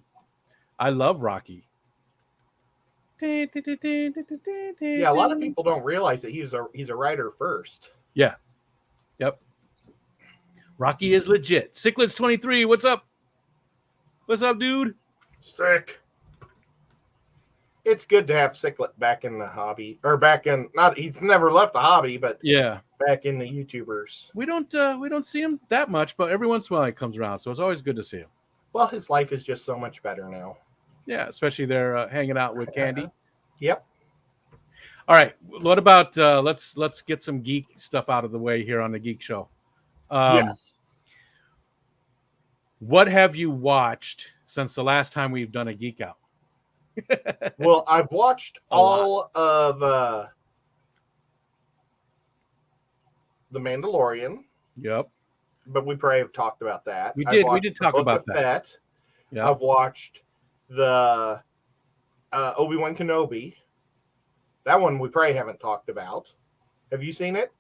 I love Rocky. Yeah, a lot of people don't realize that he's a writer first. Yeah. Yep. Rocky is legit. Sicklets 23, what's up? What's up, dude? Sick. It's good to have Sicklet back in the hobby, or he's never left the hobby, but yeah, back in the YouTubers. We don't see him that much, but every once in a while he comes around, so it's always good to see him. Well, his life is just so much better now. Yeah, especially they're hanging out with Candy. Yep. All right, what about let's get some geek stuff out of the way here on the Geek Show. Yes. What have you watched since the last time we've done a Geek Out? Well, I've watched all of The Mandalorian. Yep. But we probably have talked about that. We did talk about that. Yep. I've watched the Obi-Wan Kenobi. That one we probably haven't talked about. Have you seen it?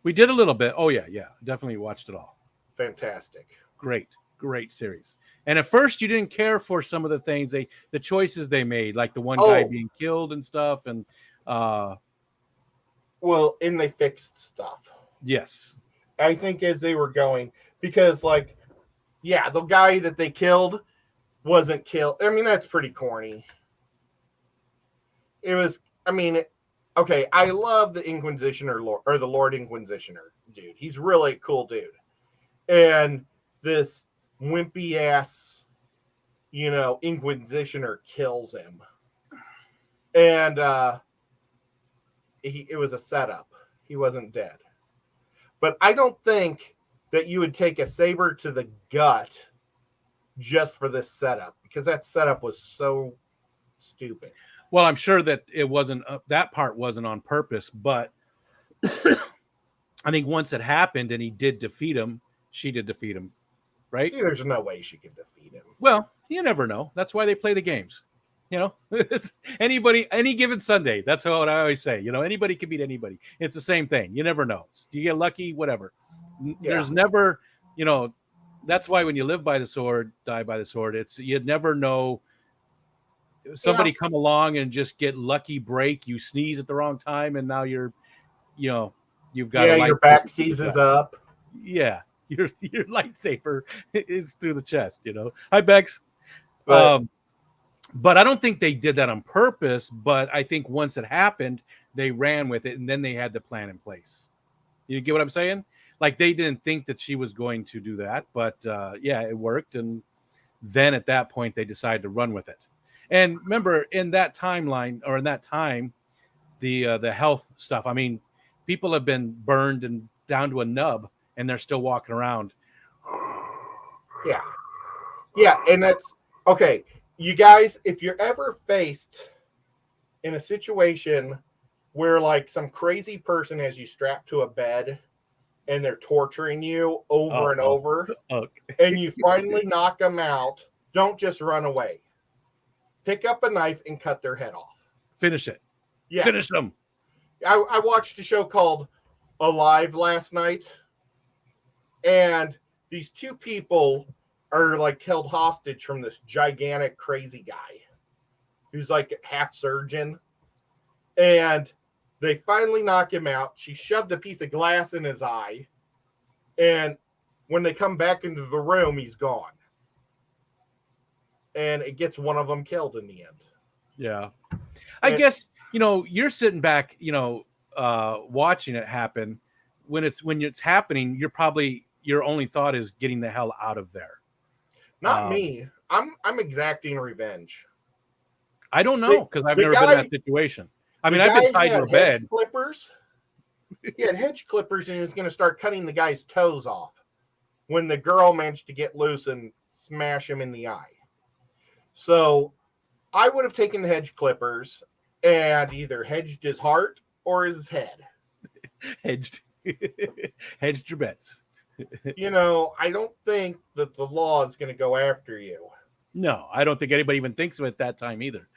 We did a little bit. Oh, yeah. Definitely watched it all. Fantastic. Great series. And at first you didn't care for some of the things the choices they made, like the one guy being killed and stuff. And and they fixed stuff. Yes. I think as they were going, because the guy that they killed wasn't killed. I mean, that's pretty corny. It was, okay, I love the Inquisitioner or the Lord Inquisitioner dude. He's really a cool dude. And this wimpy ass, Inquisitioner kills him. And it was a setup. He wasn't dead. But I don't think that you would take a saber to the gut just for this setup, because that setup was so stupid. Well, I'm sure that it wasn't that part wasn't on purpose, but I think once it happened and he did defeat him, she did defeat him. right? See, there's no way she can defeat him. Well, you never know. That's why they play the games. You know, it's anybody, any given Sunday. That's what I always say. You know, anybody can beat anybody. It's the same thing. You never know. You get lucky, whatever. There's never, you know, that's why when you live by the sword, die by the sword, it's, you'd never know. Somebody come along and just get lucky break. You sneeze at the wrong time, and now you're, you know, you've got a your back seizes up. Yeah, your lightsaber is through the chest. You know, hi Bex. But I don't think they did that on purpose. But I think once it happened, they ran with it, and then they had the plan in place. You get what I'm saying? Like they didn't think that she was going to do that, but yeah, it worked. And then at that point, they decided to run with it. And remember, in that timeline or in that time, the health stuff. I mean, people have been burned and down to a nub, and they're still walking around. Yeah, and that's okay. You guys, if you're ever faced in a situation where like some crazy person has you strapped to a bed and they're torturing you over and over, and you finally knock them out, don't just run away. Pick up a knife and cut their head off. Finish it. Yes. Finish them. I watched a show called Alive last night, and these two people are like held hostage from this gigantic crazy guy who's like half surgeon, and they finally knock him out. She shoved a piece of glass in his eye, and when they come back into the room, he's gone. And it gets one of them killed in the end. Yeah. I guess, you know, you're sitting back, you know, watching it happen. When it's happening, you're probably, your only thought is getting the hell out of there. Not me. I'm exacting revenge. I don't know, because I've never been in that situation. I mean, I've been tied to a bed. Clippers. He had hedge clippers, and he was going to start cutting the guy's toes off when the girl managed to get loose and smash him in the eye. So I would have taken the hedge clippers and either hedged his heart or his head. Hedged your bets. You know, I don't think that the law is going to go after you. No, I don't think anybody even thinks of it at that time either.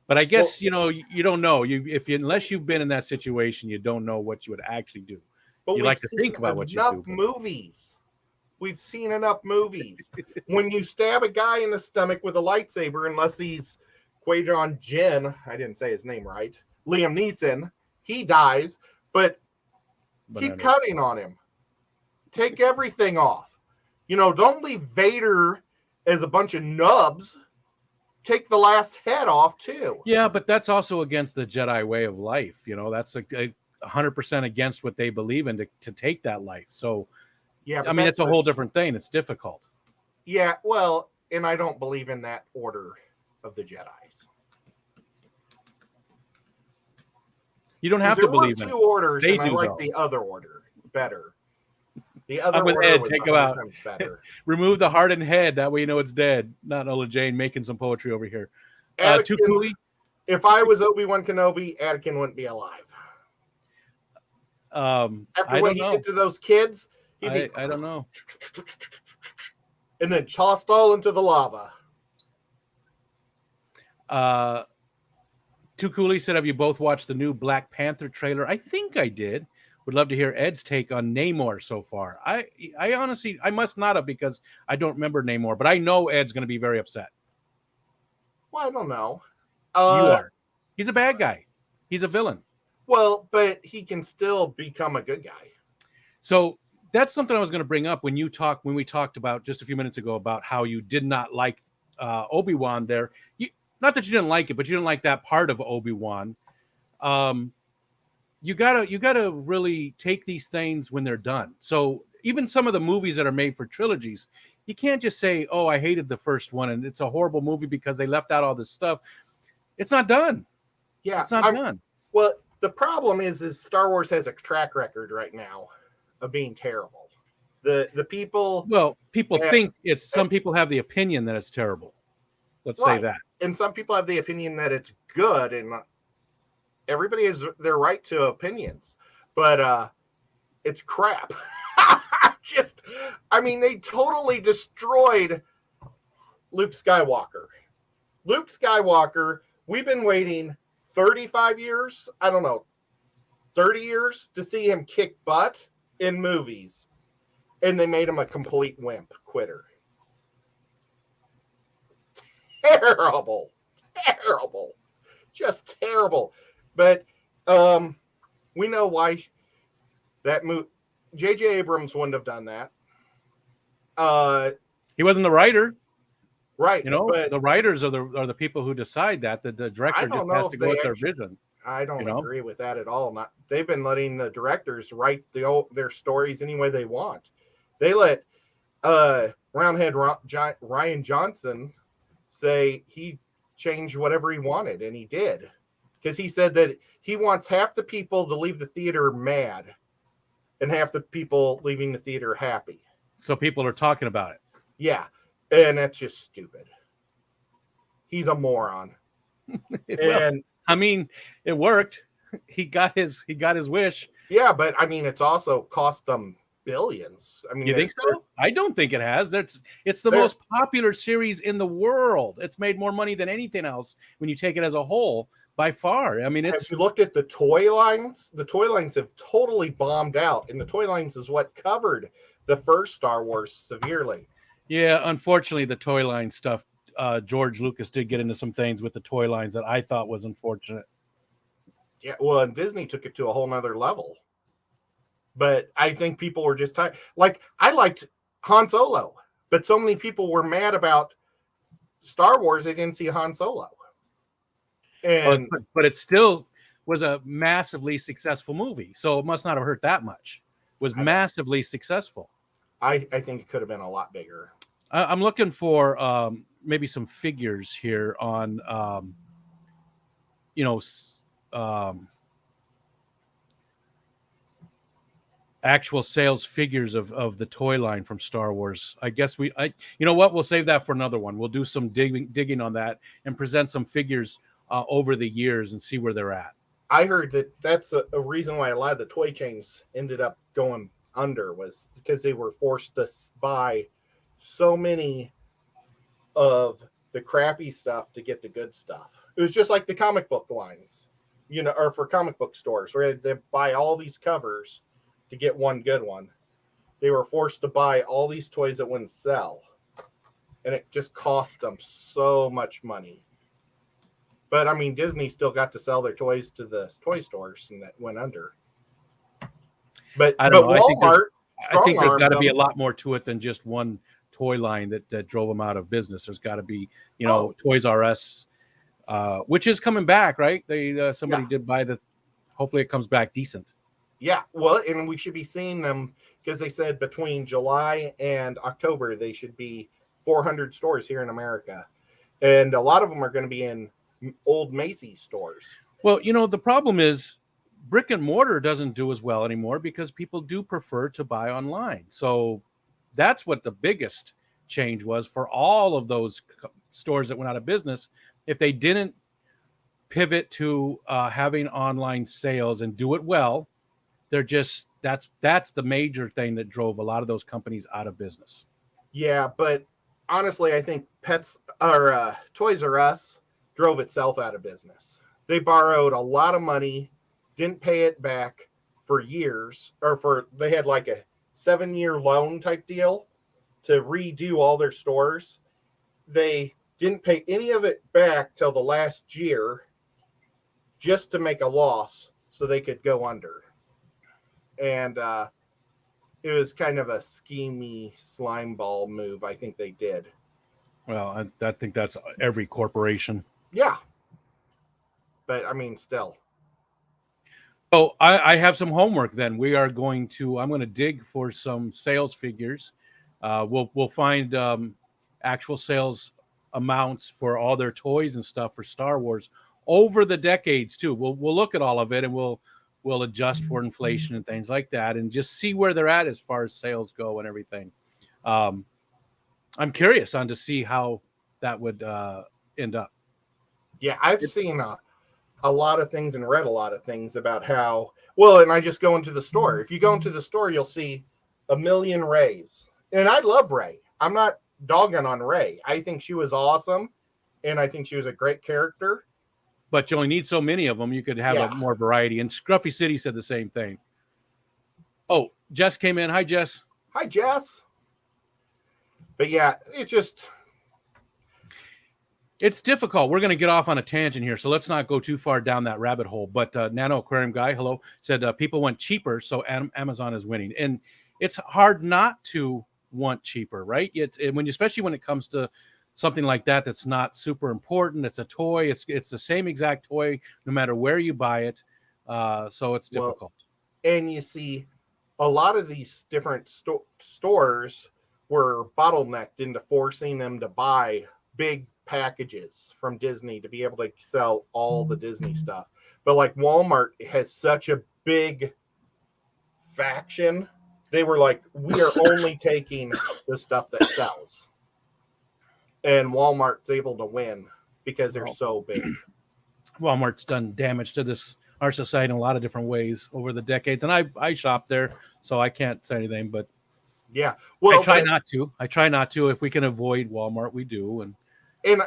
But I guess, you know, you don't know. Unless you've been in that situation, you don't know what you would actually do. But you like to think about what you do. Movies. We've seen enough movies. When you stab a guy in the stomach with a lightsaber, unless he's Qui-Gon Jinn, I didn't say his name right, Liam Neeson, he dies, but keep cutting on him. Take everything off. You know, don't leave Vader as a bunch of nubs. Take the last head off, too. Yeah, but that's also against the Jedi way of life. You know, that's 100% against what they believe in to take that life. So, yeah, I mean, it's a whole different thing. It's difficult. Yeah, well, and I don't believe in that order of the Jedis. You don't have to believe in it. There were two orders, and I like the other order better. The other I'm with order Ed. was Take him out. Better. Remove the heart and head. That way you know it's dead. Not Ola Jane making some poetry over here. If I was Obi-Wan Kenobi, Anakin wouldn't be alive. After what he did to those kids, I don't know. And then tossed all into the lava. Too Cooley said, have you both watched the new Black Panther trailer? I think I did. Would love to hear Ed's take on Namor so far. I honestly, I must not have, because I don't remember Namor, but I know Ed's going to be very upset. Well, I don't know. You are. He's a bad guy. He's a villain. Well, but he can still become a good guy. So that's something I was going to bring up when we talked about just a few minutes ago about how you did not like Obi-Wan there. Not that you didn't like it, but you didn't like that part of Obi-Wan. You gotta really take these things when they're done. So even some of the movies that are made for trilogies, you can't just say, "Oh, I hated the first one and it's a horrible movie because they left out all this stuff." It's not done. Yeah, it's not done. Well, the problem is Star Wars has a track record right now of being terrible. The people. Well, people think it's. Some people have the opinion that it's terrible. Let's say that. And some people have the opinion that it's good, and everybody has their right to opinions, but it's crap. They totally destroyed Luke Skywalker. Luke Skywalker, we've been waiting 35 years, I don't know, 30 years to see him kick butt in movies. And they made him a complete wimp quitter. Terrible. Just terrible. But we know why that movie. J.J. Abrams wouldn't have done that. He wasn't the writer, right? But the writers are the people who decide that. The director just has to go with their vision. I don't agree with that at all. They've been letting the directors write their stories any way they want. They let Roundhead Ryan Johnson say he changed whatever he wanted, and he did, because he said that he wants half the people to leave the theater mad and half the people leaving the theater happy. So people are talking about it. Yeah, and that's just stupid. He's a moron. And it worked. He got his wish. Yeah, but it's also cost them billions. You think so? I don't think it has. It's the most popular series in the world. It's made more money than anything else when you take it as a whole, by far. Have you looked at the toy lines? The toy lines have totally bombed out, and the toy lines is what covered the first Star Wars severely. Yeah, unfortunately, the toy line stuff. George Lucas did get into some things with the toy lines that I thought was unfortunate. Yeah, well, and Disney took it to a whole nother level. But I think people were just tired. Like, I liked Han Solo, but so many people were mad about Star Wars they didn't see Han Solo. And but it still was a massively successful movie, so it must not have hurt that much. It was massively successful. I think it could have been a lot bigger. I'm looking for maybe some figures here on actual sales figures of the toy line from Star Wars. I guess you know what? We'll save that for another one. We'll do some digging on that and present some figures over the years and see where they're at. I heard that's a reason why a lot of the toy chains ended up going under, was because they were forced to buy so many of the crappy stuff to get the good stuff. It was just like the comic book lines, or for comic book stores where they buy all these covers to get one good one. They were forced to buy all these toys that wouldn't sell, and it just cost them so much money. But Disney still got to sell their toys to the toy stores, and that went under. But I don't know. Walmart, I think there's got to be a lot more to it than just one toy line that drove them out of business. There's got to be, Toys R Us, which is coming back, right? Somebody did buy hopefully it comes back decent. Yeah, well, and we should be seeing them, because they said between July and October they should be 400 stores here in America, and a lot of them are going to be in old Macy's stores. Well, the problem is brick and mortar doesn't do as well anymore because people do prefer to buy online. So that's what the biggest change was for all of those stores that went out of business. If they didn't pivot to having online sales and do it well, that's the major thing that drove a lot of those companies out of business. Yeah, but honestly, I think Toys R Us drove itself out of business. They borrowed a lot of money, didn't pay it back for years, they had like a 7-year loan type deal to redo all their stores. They didn't pay any of it back till the last year, just to make a loss so they could go under. And it was kind of a schemey slime ball move, I think they did. Well, I think that's every corporation. Yeah. But still. So I have some homework then. I'm going to dig for some sales figures. We'll find actual sales amounts for all their toys and stuff for Star Wars over the decades too. We'll look at all of it, and we'll adjust for inflation and things like that, and just see where they're at as far as sales go and everything. I'm curious to see how that would end up. Yeah, I've seen a lot of things and read a lot of things about how, well, and I just go into the store. If you go into the store, you'll see a million Rays. And I love Ray. I'm not dogging on Ray. I think she was awesome, and I think she was a great character. But you only need so many of them. You could have a more variety. And Scruffy City said the same thing. Oh, Jess came in. Hi, Jess. Hi, Jess. But yeah, it's difficult. We're going to get off on a tangent here, so let's not go too far down that rabbit hole. But Nano Aquarium Guy, hello, said people want cheaper, so Amazon is winning. And it's hard not to want cheaper, right? Especially when it comes to something like that that's not super important. It's a toy. It's the same exact toy no matter where you buy it. So it's difficult. And you see, a lot of these different stores were bottlenecked into forcing them to buy big packages from Disney to be able to sell all the Disney stuff. But like Walmart has such a big faction, they were like, we are only taking the stuff that sells. And Walmart's able to win because they're so big. Walmart's done damage to our society in a lot of different ways over the decades. And I shop there, so I can't say anything, but yeah. Well, I try not to. If we can avoid Walmart, we do. And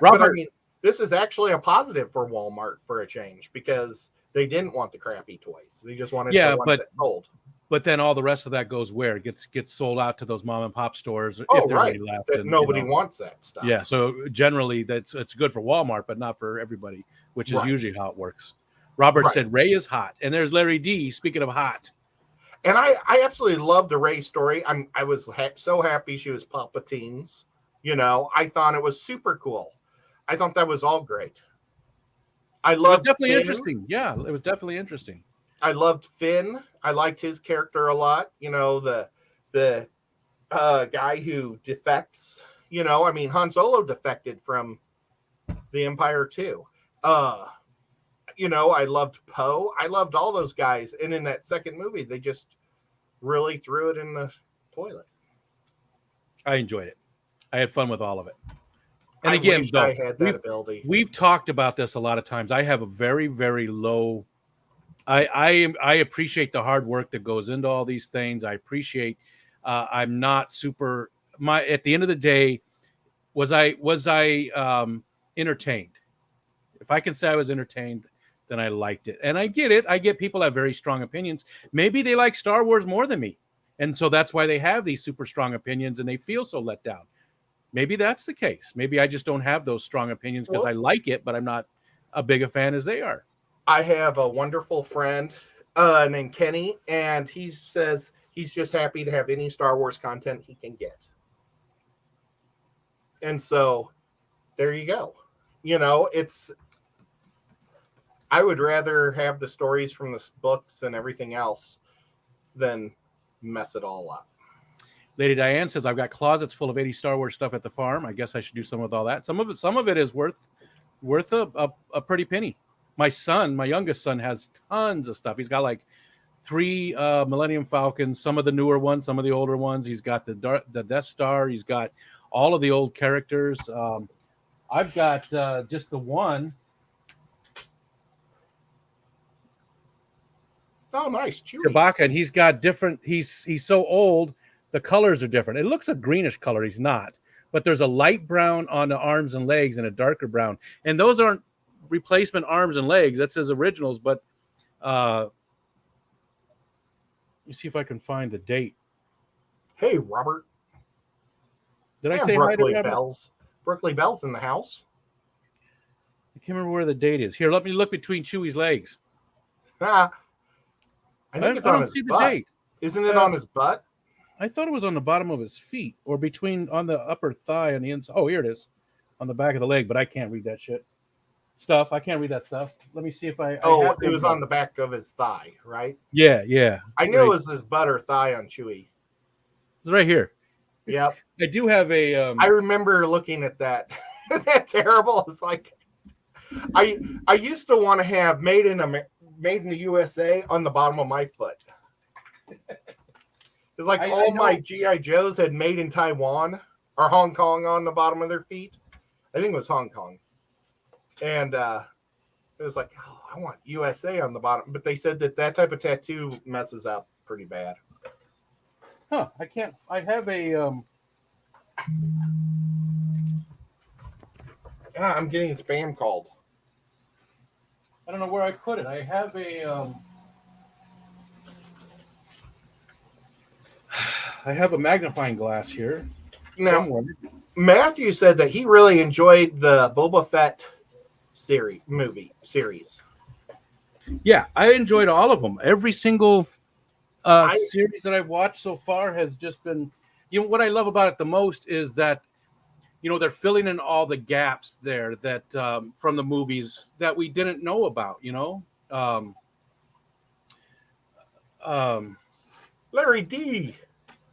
Robert, but I mean, this is actually a positive for Walmart for a change because they didn't want the crappy toys. They just wanted the ones that sold. But then all the rest of that goes where? It gets sold out to those mom and pop stores if there's any left. And nobody wants that stuff. Yeah, so generally it's good for Walmart, but not for everybody, which is usually how it works. Robert said Ray is hot, and there's Larry D. Speaking of hot, and I absolutely love the Ray story. I was so happy she was Palpatine's. I thought it was super cool. I thought that was all great. It was definitely interesting. Yeah, it was definitely interesting. I loved Finn. I liked his character a lot. The guy who defects. Han Solo defected from the Empire too. I loved Poe. I loved all those guys. And in that second movie, they just really threw it in the toilet. I enjoyed it. I had fun with all of it. And again, I had that ability. We've talked about this a lot of times. I have a very, very low. I appreciate the hard work that goes into all these things. I appreciate. I'm not super. At the end of the day, was I entertained? If I can say I was entertained, then I liked it. And I get it. I get people have very strong opinions. Maybe they like Star Wars more than me, and so that's why they have these super strong opinions and they feel so let down. Maybe that's the case. Maybe I just don't have those strong opinions because I like it, but I'm not a big a fan as they are. I have a wonderful friend named Kenny, and he says he's just happy to have any Star Wars content he can get. And so there you go. I would rather have the stories from the books and everything else than mess it all up. Lady Diane says, I've got closets full of 80 Star Wars stuff at the farm. I guess I should do some with all that. Some of it is worth a pretty penny. My youngest son, has tons of stuff. He's got like 3 Millennium Falcons, some of the newer ones, some of the older ones. He's got the Death Star. He's got all of the old characters. I've got just the one. Oh, nice. Chewbacca, and he's got different. He's so old. The colors are different. It looks a greenish color. He's not. But there's a light brown on the arms and legs and a darker brown. And those aren't replacement arms and legs. That's his originals. But let me see if I can find the date. Hey, Robert. Did I say hi to Robert? Bells. Brooklyn Bell's in the house. I can't remember where the date is. Here, let me look between Chewie's legs. I think it's on his butt. The date. Isn't it on his butt? I thought it was on the bottom of his feet or on the upper thigh on the inside. Oh, here it is on the back of the leg, but I can't read that shit. I can't read that stuff. Let me see if I. It was on the back of his thigh, right? Yeah. I knew it was his butt or thigh on Chewie. It's right here. Yep. I do have a. I remember looking at that. That's terrible. It's like I used to want to have made in the USA on the bottom of my foot. It's like all my G.I. Joes had made in Taiwan or Hong Kong on the bottom of their feet. I think it was Hong Kong. And it was like, oh, I want USA on the bottom. But they said that type of tattoo messes up pretty bad. Huh? I can't. I have a. I'm getting spam called. I don't know where I put it. I have a. I have a magnifying glass here Now, somewhere. Matthew said that he really enjoyed the Boba Fett movie series. Yeah, I enjoyed all of them. Every single I series that I've watched so far has just been. You know what I love about it the most is that they're filling in all the gaps there that from the movies that we didn't know about. Um, um, Larry D.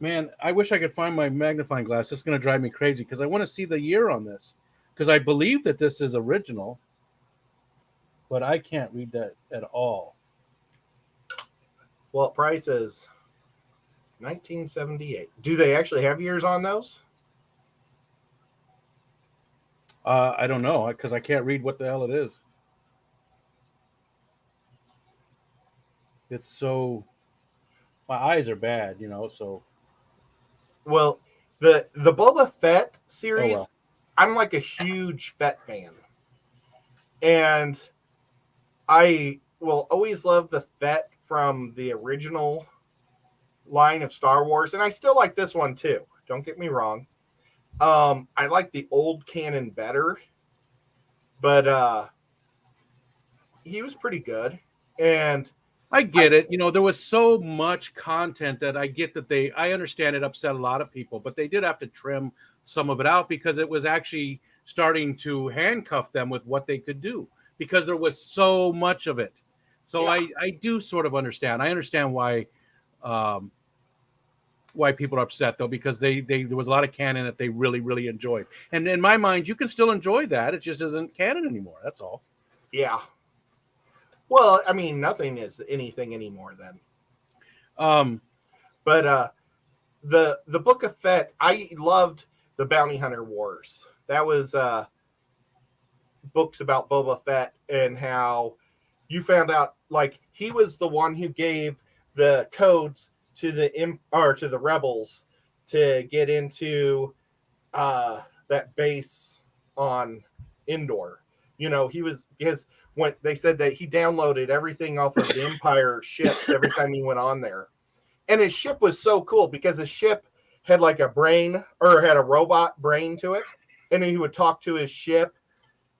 Man, I wish I could find my magnifying glass. It's going to drive me crazy because I want to see the year on this because I believe that this is original, but I can't read that at all. Well, price is 1978. Do they actually have years on those? I don't know because I can't read what the hell it is. It's so my eyes are bad, so Well, the Boba Fett series, well. I'm like a huge Fett fan. And I will always love the Fett from the original line of Star Wars. And I still like this one too. Don't get me wrong. I like the old canon better. But he was pretty good. And I get it. There was so much content that I get that I understand it upset a lot of people, but they did have to trim some of it out because it was actually starting to handcuff them with what they could do because there was so much of it. So yeah. I do sort of understand. I understand why people are upset though, because there was a lot of canon that they really, really enjoyed. And in my mind, you can still enjoy that. It just isn't canon anymore. That's all. Yeah. Well, I mean, nothing is anything anymore then. But the Book of Fett, I loved the Bounty Hunter Wars. That was books about Boba Fett and how you found out like he was the one who gave the codes to the rebels to get into that base on Endor. He was because when they said that he downloaded everything off of the Empire ships every time he went on there. And his ship was so cool because his ship had like a brain or had a robot brain to it. And then he would talk to his ship.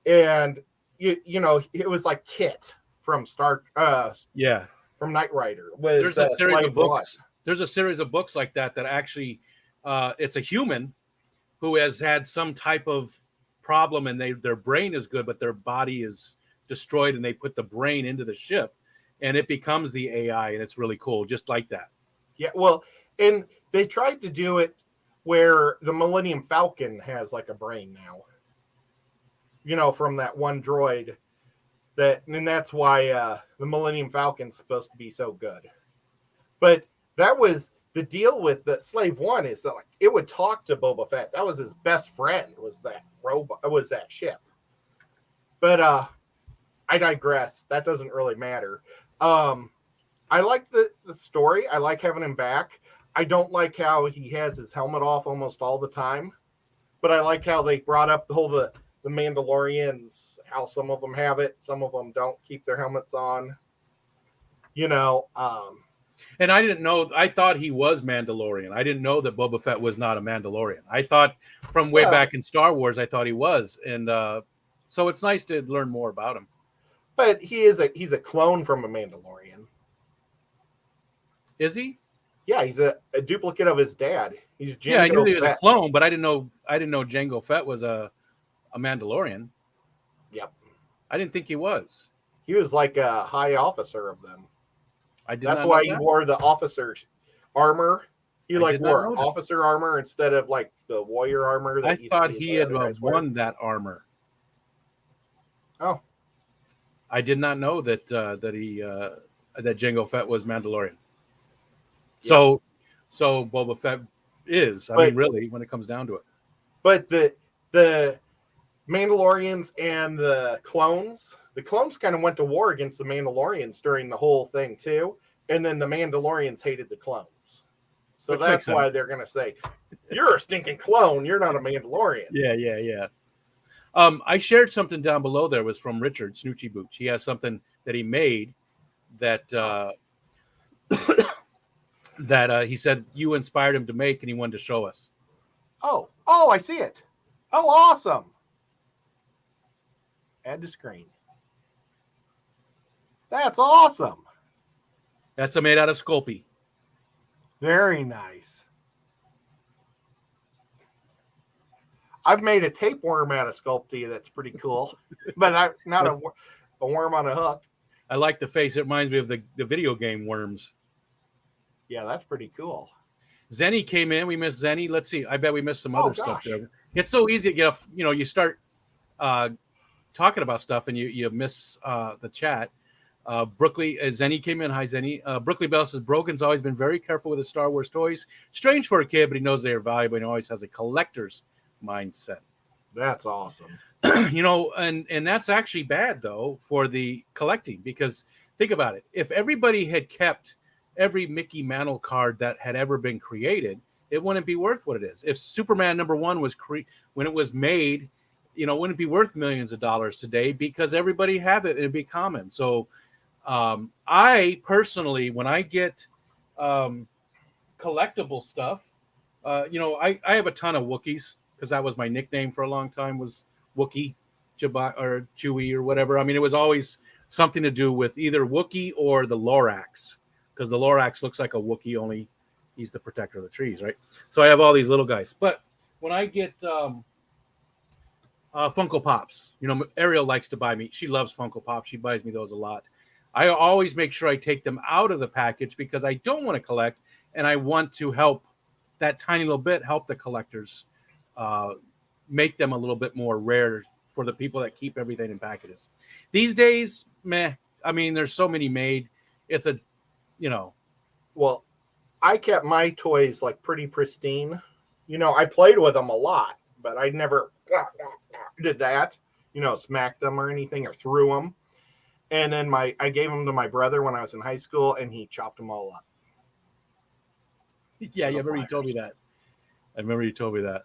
And, it was like Kit from from Knight Rider. There's a series of books. There's a series of books like that actually, it's a human who has had some type of problem and their brain is good, but their body is destroyed and they put the brain into the ship and it becomes the AI and it's really cool. Just like that. Yeah, well, and they tried to do it where the Millennium Falcon has like a brain now, from that one droid and that's why the Millennium Falcon's supposed to be so good. But that was the deal with the Slave One is that like it would talk to Boba Fett. That was his best friend was that robot, was that ship. But I digress. That doesn't really matter. I like the story. I like having him back. I don't like how he has his helmet off almost all the time. But I like how they brought up the Mandalorians, how some of them have it, some of them don't keep their helmets on. And I didn't know. I thought he was Mandalorian. I didn't know that Boba Fett was not a Mandalorian. I thought from way back in Star Wars, I thought he was, and so it's nice to learn more about him. But he's a clone from a Mandalorian. Is he? Yeah, he's a duplicate of his dad. He's Jango I knew he was Fett. a clone, but I didn't know Jango Fett was a Mandalorian. Yep. I didn't think he was. He was like a high officer of them. That's why he wore the officer armor. He wore officer armor instead of like the warrior armor. I thought he had won that armor. Oh, I did not know that that Jango Fett was Mandalorian. Yep. So Boba Fett is. I mean, really, when it comes down to it. But the Mandalorians and the clones kind of went to war against the Mandalorians during the whole thing too, and then the Mandalorians hated the clones. So Which that's makes why sense. they're going to say, you're a stinking clone. You're not a Mandalorian. Yeah. I shared something down below there was from Richard Snoochie Booch. He has something that he made that he said you inspired him to make, and he wanted to show us. Oh, I see it. Oh, awesome. Add to screen. That's awesome. That's made out of Sculpey. Very nice. I've made a tapeworm out of Sculpey that's pretty cool, but not a worm on a hook. I like the face. It reminds me of the video game worms. Yeah, that's pretty cool. Zenny came in. We missed Zenny. Let's see. I bet we missed some other stuff gosh. there. It's so easy to get you start talking about stuff and you miss the chat. Brookley, Zenny came in. Hi, Zenny. Brookley Bell says, Brogan's always been very careful with his Star Wars toys. Strange for a kid, but he knows they are valuable and he always has a collector's mindset. That's awesome. And that's actually bad, though, for the collecting, because think about it. If everybody had kept every Mickey Mantle card that had ever been created, it wouldn't be worth what it is. If Superman #1 was when it was made, it wouldn't be worth millions of dollars today because everybody have it. It'd be common. So I personally, when I get collectible stuff, I have a ton of Wookiees because that was my nickname for a long time, was Wookie, or Chewie or whatever. I mean, it was always something to do with either Wookie or the Lorax, because the Lorax looks like a Wookiee, only he's the protector of the trees, right? So I have all these little guys. But when I get Funko Pops, Ariel likes to buy me. She loves Funko Pops. She buys me those a lot. I always make sure I take them out of the package because I don't want to collect, and I want to help that tiny little bit, help the collectors, make them a little bit more rare for the people that keep everything in packages. These days, meh. I mean, there's so many made. It's Well, I kept my toys like pretty pristine. I played with them a lot, but I never did that. Smacked them or anything or threw them. And then I gave them to my brother when I was in high school, and he chopped them all up. Yeah, I remember you told me that.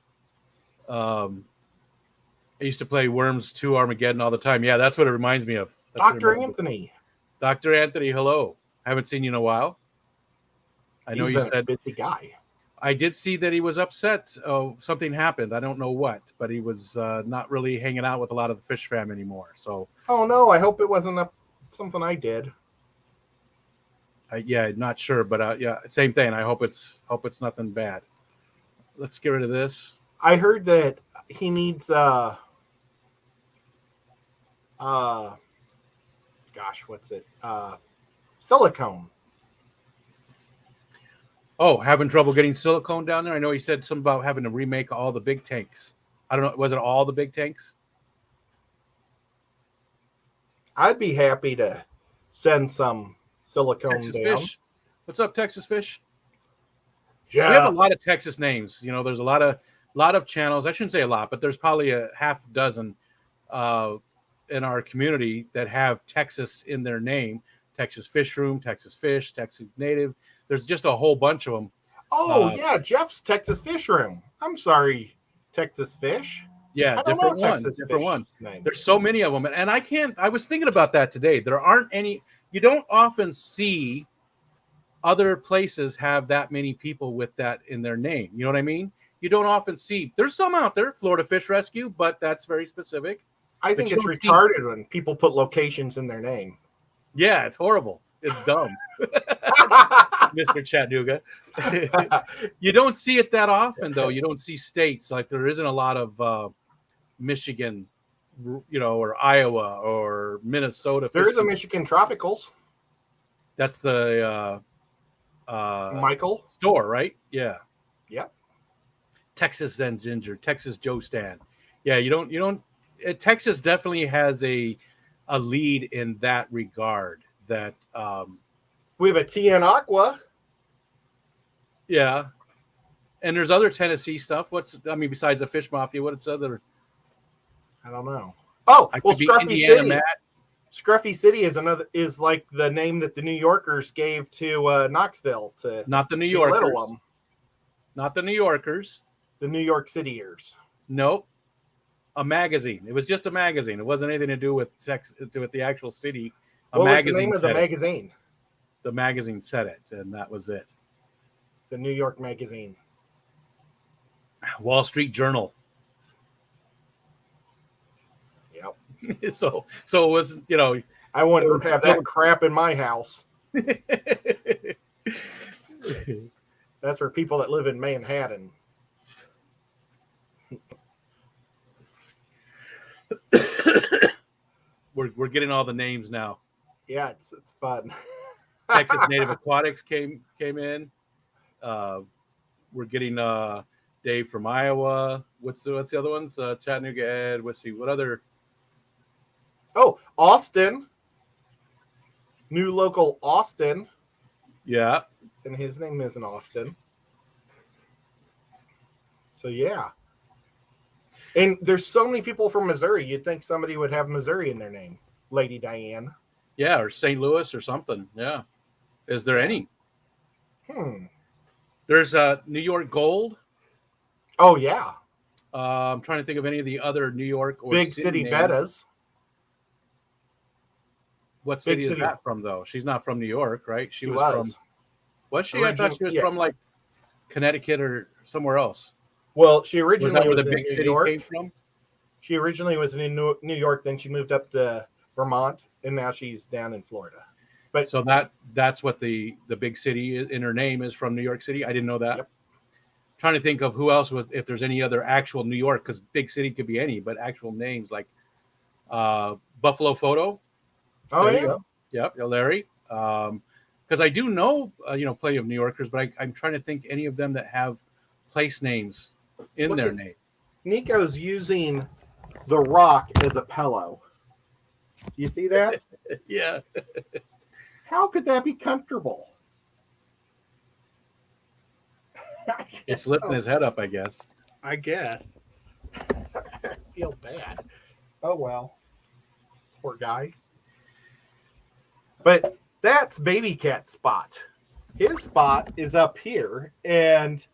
I used to play Worms 2 Armageddon all the time. Yeah, that's what it reminds me of. Dr. Anthony. Dr. Anthony, hello. I haven't seen you in a while. I know you said a busy guy. I did see that he was upset. Oh, something happened. I don't know what, but he was not really hanging out with a lot of the fish fam anymore. So. Oh no! I hope it wasn't something I did. Not sure, but yeah, same thing. I hope it's nothing bad. Let's get rid of this. I heard that he needs what's it? Silicone. Oh, having trouble getting silicone down there? I know he said something about having to remake all the big tanks. I don't know. Was it all the big tanks? I'd be happy to send some silicone Texas down. Fish. What's up, Texas Fish? Jeff. We have a lot of Texas names. There's a lot of channels. I shouldn't say a lot, but there's probably a half dozen in our community that have Texas in their name. Texas Fish Room, Texas Fish, Texas Native. There's just a whole bunch of them. Oh, yeah, Jeff's Texas Fish Room. I'm sorry, Texas Fish. Yeah, different one. There's so many of them. And I was thinking about that today. There aren't any, you don't often see other places have that many people with that in their name. You know what I mean? You don't often see, there's some out there, Florida Fish Rescue, but that's very specific. I think it's retarded when people put locations in their name. Yeah, it's horrible. It's dumb. Mr. Chattanooga. You don't see it that often, though. You don't see states. Like there isn't a lot of Michigan, or Iowa or Minnesota. There is a Michigan Tropicals. That's the Michael store, right? Yeah. Yep. Texas Zen Ginger, Texas Joe Stan. Yeah, you don't. Texas definitely has a lead in that regard. That we have a TN Aqua. Yeah, and there's other Tennessee stuff. Besides the Fish Mafia, what's other? I don't know. Oh, well, Scruffy Indiana City. Matt. Scruffy City is like the name that the New Yorkers gave to Knoxville to not the New Yorkers. Not the New Yorkers. The New York Cityers. Nope. A magazine. It was just a magazine. It wasn't anything to do with sex, with the actual city. What was the name of the magazine? The magazine said it, and that was it. The New York Magazine. Wall Street Journal. Yep. So it was, I wouldn't have that crap in my house. That's for people that live in Manhattan. We're getting all the names now. Yeah, it's fun. Texas Native Aquatics came in. We're getting Dave from Iowa. What's the other ones? Chattanooga Ed. Let's see, what other? Oh, Austin. New local Austin. Yeah. And his name isn't Austin. So yeah. And there's so many people from Missouri. You'd think somebody would have Missouri in their name. Lady Diane. Yeah, or St. Louis or something. Yeah. Is there any? There's New York Gold. Oh, yeah. I'm trying to think of any of the other New York or Big City Bettas. What city is that from, though? She's not from New York, right? She was from... Was she? I thought she was from, like, Connecticut or somewhere else. Well, she originally was the big city came from? She originally was in New York, then she moved up to Vermont, and now she's down in Florida. But so that's what the big city in her name is, from New York City. I didn't know that. Yep. Trying to think of who else was, if there's any other actual New York, because big city could be any, but actual names like Buffalo Photo. Oh, there yeah. You go. Yep, Larry. Because I do know plenty of New Yorkers, but I'm trying to think any of them that have place names in their name. Nico's using the rock as a pillow. You see that? Yeah. How could that be comfortable? It's lifting his head up, I guess. I guess. I feel bad. Oh, well. Poor guy. But that's Baby Cat's spot. His spot is up here, and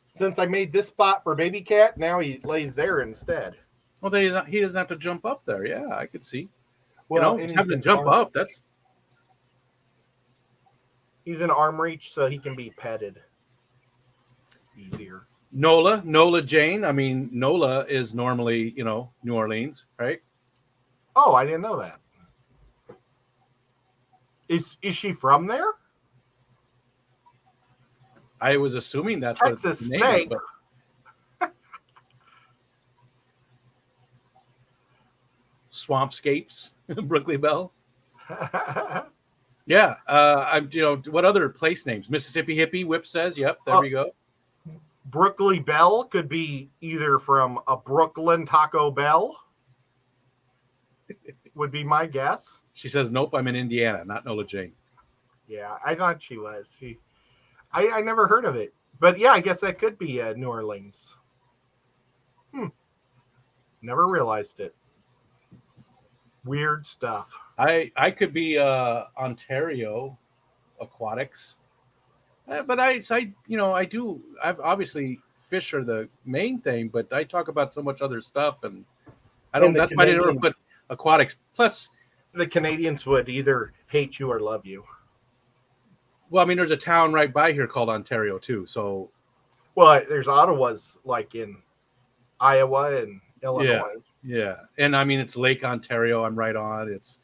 since I made this spot for Baby Cat, now he lays there instead. Well, then he doesn't have to jump up there. Yeah, I could see. Well, having to jump up, that's... He's in arm reach, so he can be petted easier. Nola Jane. I mean, Nola is normally, New Orleans, right? Oh, I didn't know that. Is she from there? I was assuming that's Texas what the name Snake. Is, Swampscapes, Brooklyn Bell. Yeah. What other place names? Mississippi Hippie, Whip says. Yep, there we go. Brooklyn Bell could be either from a Brooklyn Taco Bell. Would be my guess. She says, nope, I'm in Indiana, not Nola Jane. Yeah, I thought she was. I never heard of it. But yeah, I guess that could be New Orleans. Never realized it. Weird stuff. I could be Ontario Aquatics. But I've obviously fish are the main thing, but I talk about so much other stuff, and that's why I didn't ever put aquatics. Plus, the Canadians would either hate you or love you. Well, I mean, there's a town right by here called Ontario too. So, well, there's Ottawa's like in Iowa and Illinois. Yeah, and I mean it's Lake Ontario. I'm right on. It's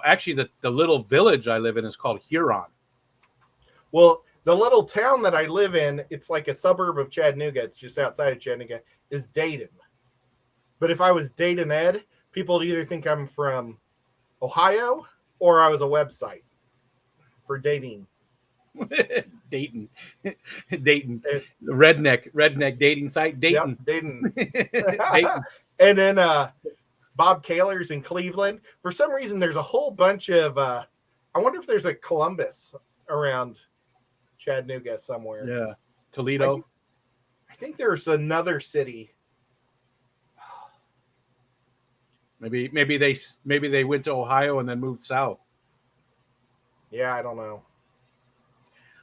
actually the little village I live in is called Huron. Well, the little town that I live in, it's like a suburb of Chattanooga. It's just outside of Chattanooga. Is Dayton. But if I was Dayton Ed, people would either think I'm from Ohio or I was a website for dating. Dayton, redneck dating site. Dayton, yep, Dayton. Dayton. And then Bob Kaler's in Cleveland. For some reason, there's a whole bunch of. I wonder if there's a Columbus around Chattanooga somewhere. Yeah, Toledo. I think there's another city. Maybe they went to Ohio and then moved south. Yeah, I don't know.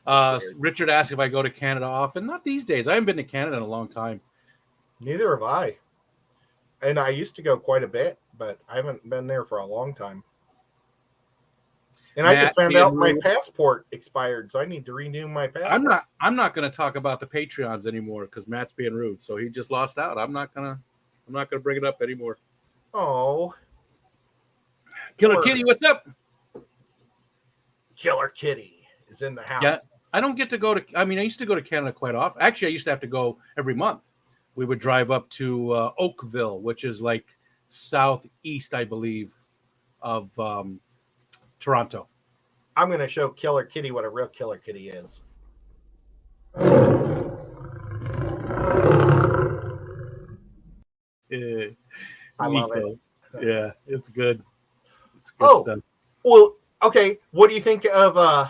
Weird. Richard asked if I go to Canada often. Not these days. I haven't been to Canada in a long time. Neither have I. And I used to go quite a bit, but I haven't been there for a long time. And I just found out my passport expired, so I need to renew my passport. I'm not going to talk about the Patreons anymore because Matt's being rude. So he just lost out. I'm not gonna bring it up anymore. Oh, Killer Kitty, what's up? Killer Kitty is in the house. Yeah, I don't get to go to. I mean, I used to go to Canada quite often. Actually, I used to have to go every month. We would drive up to Oakville, which is like southeast, I believe, of Toronto. I'm going to show Killer Kitty what a real Killer Kitty is. I love it. Yeah, it's good. It's good stuff. Well, okay. What do you think of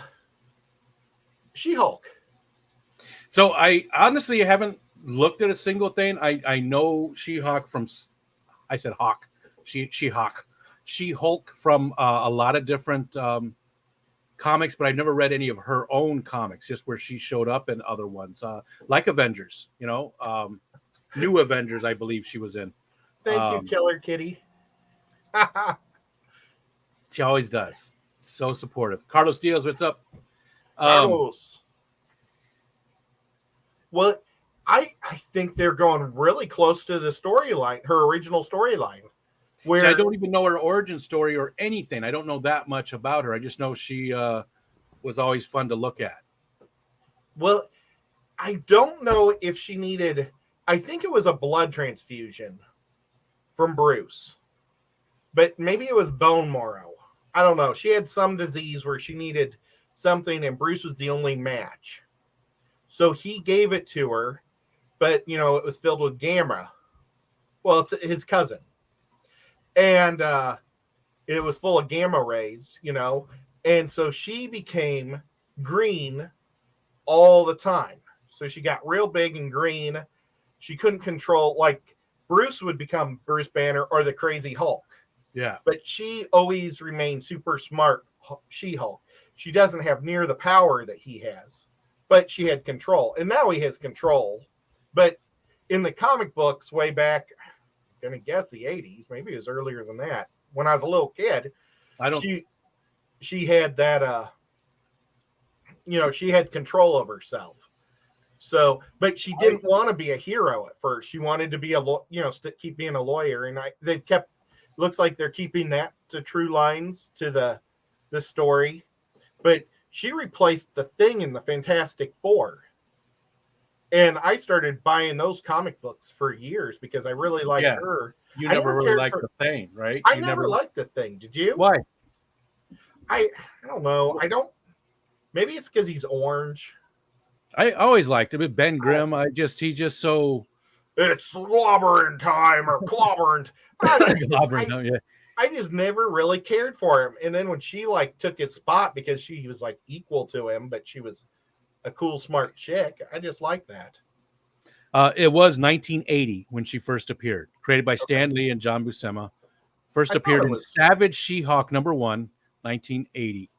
She-Hulk? So I honestly haven't looked at a single thing. I know She-Hulk from. I said Hawk. She-Hulk. She-Hulk from a lot of different comics, but I've never read any of her own comics, just where she showed up in other ones, like Avengers, New Avengers, I believe she was in. Thank you, Killer Kitty. She always does. So supportive. Carlos Diaz, what's up? Carlos. Well, I think they're going really close to the storyline, her original storyline. Where I don't even know her origin story or anything. I don't know that much about her. I just know she was always fun to look at. Well, I don't know if she needed. I think it was a blood transfusion from Bruce, but maybe it was bone marrow. I don't know. She had some disease where she needed something, and Bruce was the only match. So he gave it to her, but it was filled with gamma. Well, it's his cousin. And it was full of gamma rays, and so she became green all the time. So she got real big and green. She couldn't control, like Bruce would become Bruce Banner or the Crazy Hulk. Yeah. But she always remained super smart She-Hulk. She doesn't have near the power that he has, but she had control. And now he has control. But in the comic books way back, I'm going to guess the 80s, maybe it was earlier than that. When I was a little kid, she had that, she had control of herself. So, but she didn't want to be a hero at first. She wanted to be keep being a lawyer. And looks like they're keeping that to true lines to the story. But she replaced the Thing in the Fantastic Four. And I started buying those comic books for years because I really liked her. You never really liked the Thing, right? I never liked the Thing. Did you? Why? I don't know. Maybe it's because he's orange. I always liked him. Ben Grimm, he's just so. It's slobbering time or clobbering. I just never really cared for him. And then when she took his spot because she was equal to him, but she was a cool, smart chick. I just like that. It was 1980 when she first appeared, created by Stan Lee and John Buscema. First appeared in Savage She-Hulk #1, 1980.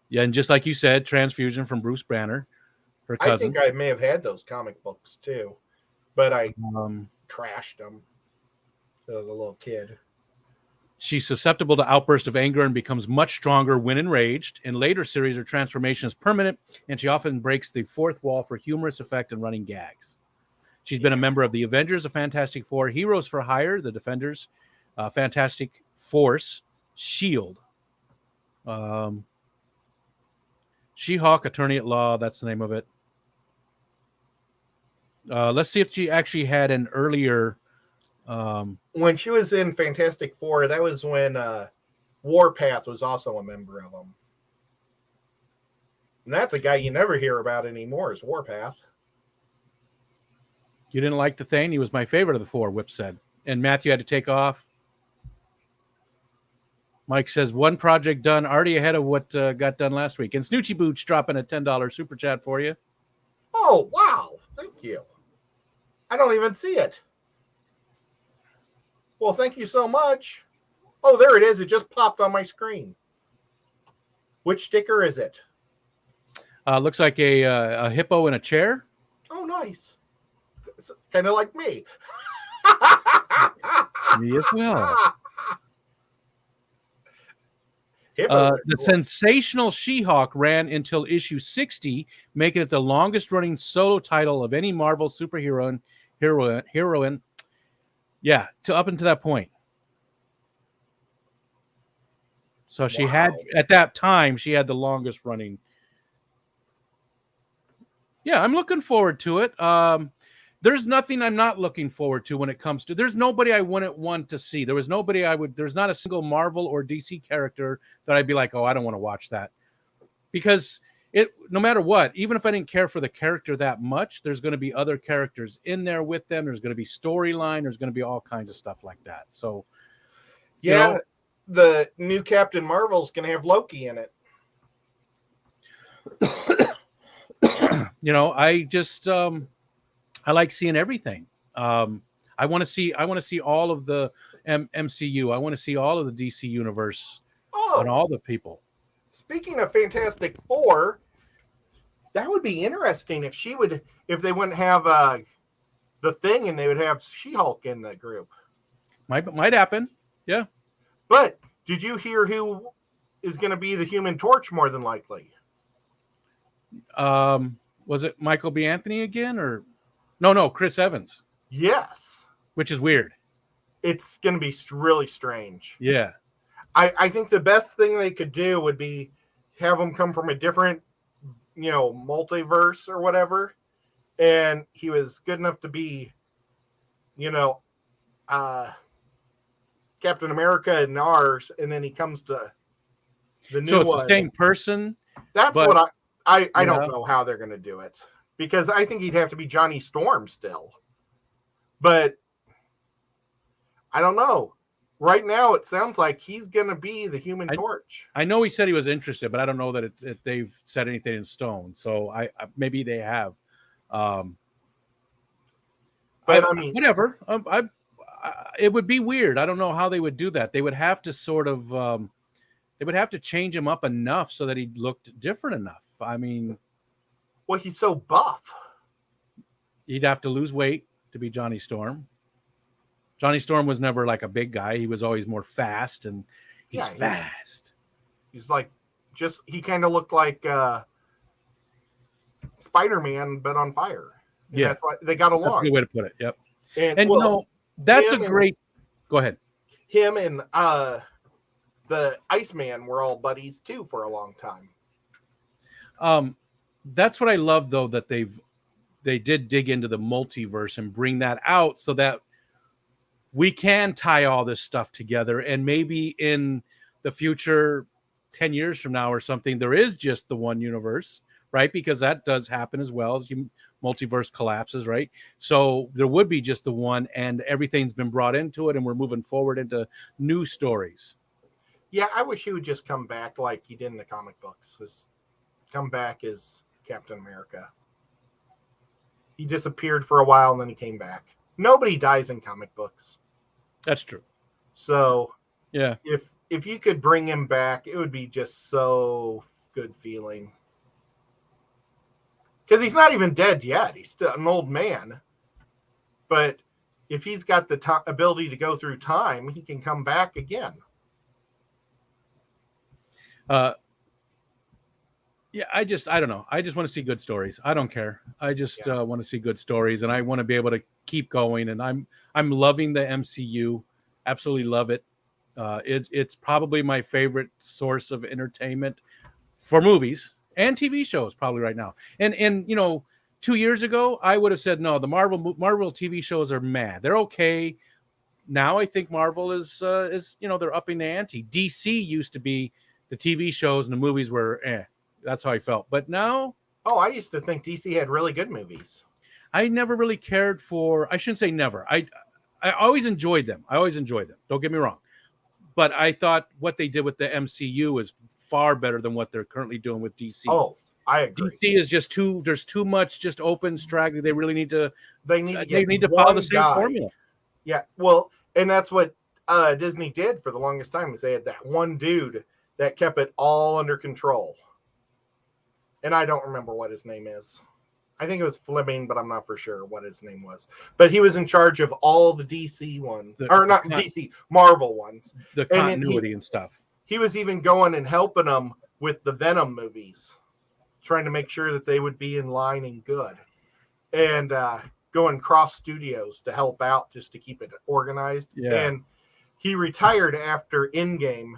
And just like you said, transfusion from Bruce Banner, her cousin. I think I may have had those comic books too, but I trashed them as I was a little kid. She's susceptible to outbursts of anger and becomes much stronger when enraged. In later series, her transformation is permanent, and she often breaks the fourth wall for humorous effect and running gags. She's been a member of the Avengers, the Fantastic Four, Heroes for Hire, the Defenders, Fantastic Force, S.H.I.E.L.D. She-Hulk, Attorney at Law, that's the name of it. Let's see if she actually had an earlier... when she was in Fantastic Four, that was when Warpath was also a member of them. And that's a guy you never hear about anymore, is Warpath. You didn't like the Thing? He was my favorite of the four, Whip said. And Matthew had to take off. Mike says, one project done, already ahead of what got done last week. And Snoochie Boots dropping a $10 super chat for you. Oh, wow. Thank you. I don't even see it. Well, thank you so much. Oh, there it is. It just popped on my screen. Which sticker is it? Looks like a hippo in a chair. Oh, nice. It's kind of like me. Me as well. Hippos are The cool. sensational She-Hulk ran until issue 60, making it the longest-running solo title of any Marvel superhero heroine. Yeah, up until that point. So she had, at that time, she had the longest-running. Yeah, I'm looking forward to it. There's nothing I'm not looking forward to when it comes to. There's nobody I wouldn't want to see. There's not a single Marvel or DC character that I'd be like, oh, I don't want to watch that, because no matter what, even if I didn't care for the character that much, there's going to be other characters in there with them. There's going to be storyline. There's going to be all kinds of stuff like that. So, yeah, the new Captain Marvel's going to have Loki in it. I just I like seeing everything. I want to see all of the MCU. I want to see all of the DC universe and all the people. Speaking of Fantastic Four, that would be interesting if they wouldn't have the Thing and they would have She-Hulk in the group. Might happen. Yeah. But did you hear who is going to be the Human Torch more than likely? Was it Michael B. Anthony again, or no, Chris Evans? Yes. Which is weird. It's going to be really strange. Yeah. I think the best thing they could do would be have him come from a different, multiverse or whatever. And he was good enough to be, Captain America in ours. And then he comes to the new one. So it's the same person? That's what I don't know how they're going to do it. Because I think he'd have to be Johnny Storm still. But I don't know. Right now, it sounds like he's going to be the Human Torch. I know he said he was interested, but I don't know that they've set anything in stone. So I maybe they have. But I mean, whatever. It would be weird. I don't know how they would do that. They would have to sort of. They would have to change him up enough so that he looked different enough. I mean, well, he's so buff. He'd have to lose weight to be Johnny Storm. Johnny Storm was never like a big guy. He was always more fast, and he's fast. He's like, he kind of looked like Spider-Man, but on fire. And that's why they got along. That's a good way to put it. Yep. And that's a great. Go ahead. Him and the Iceman were all buddies too for a long time. That's what I love, though, that they did dig into the multiverse and bring that out so that we can tie all this stuff together, and maybe in the future, 10 years from now or something, there is just the one universe, right? Because that does happen as well as multiverse collapses, right? So there would be just the one, and everything's been brought into it, and we're moving forward into new stories. Yeah, I wish he would just come back like he did in the comic books. Come back as Captain America. He disappeared for a while, and then he came back. Nobody dies in comic books. That's true. So, yeah, if you could bring him back, it would be just so good feeling. Because he's not even dead yet. He's still an old man. But if he's got the ability to go through time, he can come back again. Yeah, I don't know. I just want to see good stories. I don't care. I just want to see good stories, and I want to be able to keep going. And I'm loving the MCU. Absolutely love it. It's probably my favorite source of entertainment for movies and TV shows probably right now. And 2 years ago, I would have said no. The Marvel TV shows are mad. They're okay. Now I think Marvel is they're upping the ante. DC used to be the TV shows and the movies were That's how I felt. But now... Oh, I used to think DC had really good movies. I never really cared for... I shouldn't say never. I always enjoyed them. Don't get me wrong. But I thought what they did with the MCU is far better than what they're currently doing with DC. Oh, I agree. DC is just there's too much just open, straggly. They really need to... They need to follow the same formula. Yeah, well, and that's what Disney did for the longest time, is they had that one dude that kept it all under control. and I don't remember what his name is. I think it was Fleming, but I'm not for sure what his name was. But he was in charge of all the DC ones, DC, Marvel ones. The continuity and stuff. He was even going and helping them with the Venom movies, trying to make sure that they would be in line and good. And going cross studios to help out just to keep it organized. Yeah. And he retired after Endgame,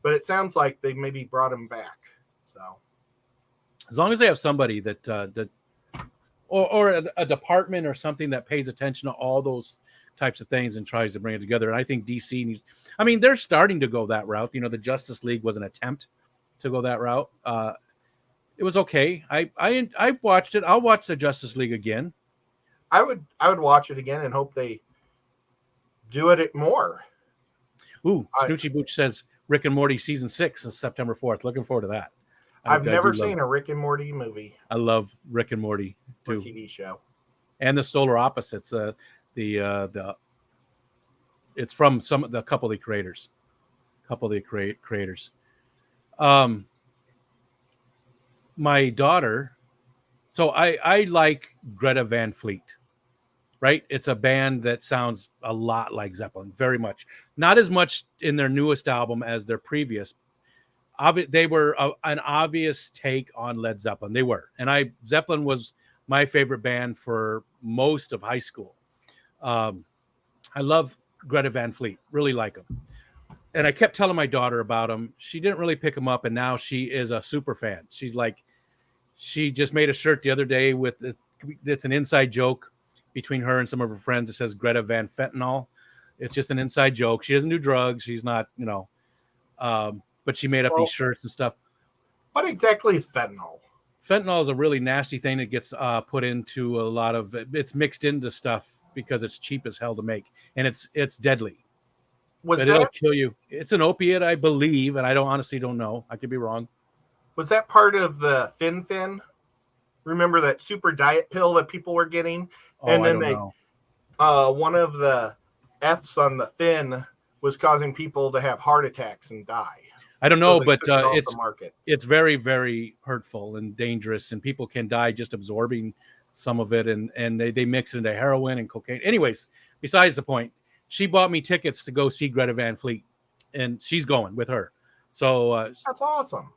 but it sounds like they maybe brought him back. So as long as they have somebody that or a department or something that pays attention to all those types of things and tries to bring it together. And I think DC needs, I mean, they're starting to go that route. You know, the Justice League was an attempt to go that route. It was okay. I watched it. I'll watch the Justice League again. I would watch it again and hope they do it more. Ooh, Snoochie Booch says Rick and Morty season 6 is September 4th. Looking forward to that. I've never seen a Rick and Morty movie. I love Rick and Morty too. TV show. And the Solar Opposites. It's from a couple of the creators. My daughter. So I like Greta Van Fleet. Right? It's a band that sounds a lot like Zeppelin, very much. Not as much in their newest album as their previous. They were an obvious take on Led Zeppelin. They were. And Zeppelin was my favorite band for most of high school. I love Greta Van Fleet. Really like them. And I kept telling my daughter about them. She didn't really pick them up, and now she is a super fan. She just made a shirt the other day it's an inside joke between her and some of her friends. It says Greta Van Fentanyl. It's just an inside joke. She doesn't do drugs. She's not, but she made up these shirts and stuff. What exactly is fentanyl? Fentanyl is a really nasty thing that gets put into a lot of, it's mixed into stuff because it's cheap as hell to make. And it's deadly. It'll kill you. It's an opiate, I believe. And I honestly don't know. I could be wrong. Was that part of the Fin? Remember that super diet pill that people were getting? And then one of the F's on the Fin was causing people to have heart attacks and die. I don't know, but it's very, very hurtful and dangerous, and people can die just absorbing some of it, and they mix it into heroin and cocaine. Anyways, besides the point, she bought me tickets to go see Greta Van Fleet, and she's going with her. So that's awesome.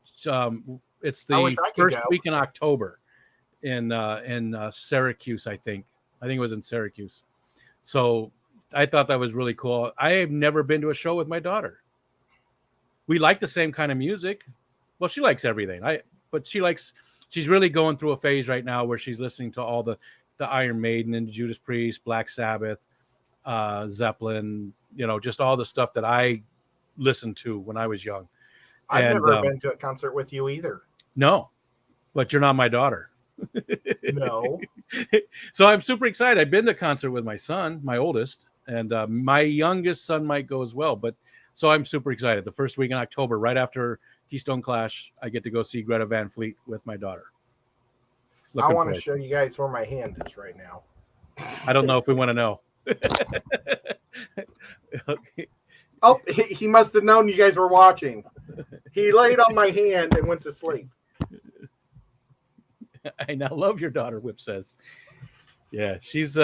It's the first week in October in Syracuse, I think. I think it was in Syracuse. So I thought that was really cool. I have never been to a show with my daughter. We like the same kind of music. Well, she likes everything. But she's really going through a phase right now where she's listening to all the Iron Maiden and Judas Priest, Black Sabbath, Zeppelin, just all the stuff that I listened to when I was young. I've never been to a concert with you either. No, but you're not my daughter. No. So I'm super excited. I've been to a concert with my son, my oldest, and my youngest son might go as well. But so I'm super excited. The first week in October, right after Keystone Clash, I get to go see Greta Van Fleet with my daughter. I want to show you guys where my hand is right now. I don't know if we want to know. Okay. Oh, he must have known you guys were watching. He laid on my hand and went to sleep. I now love your daughter, Whip says. Yeah, she's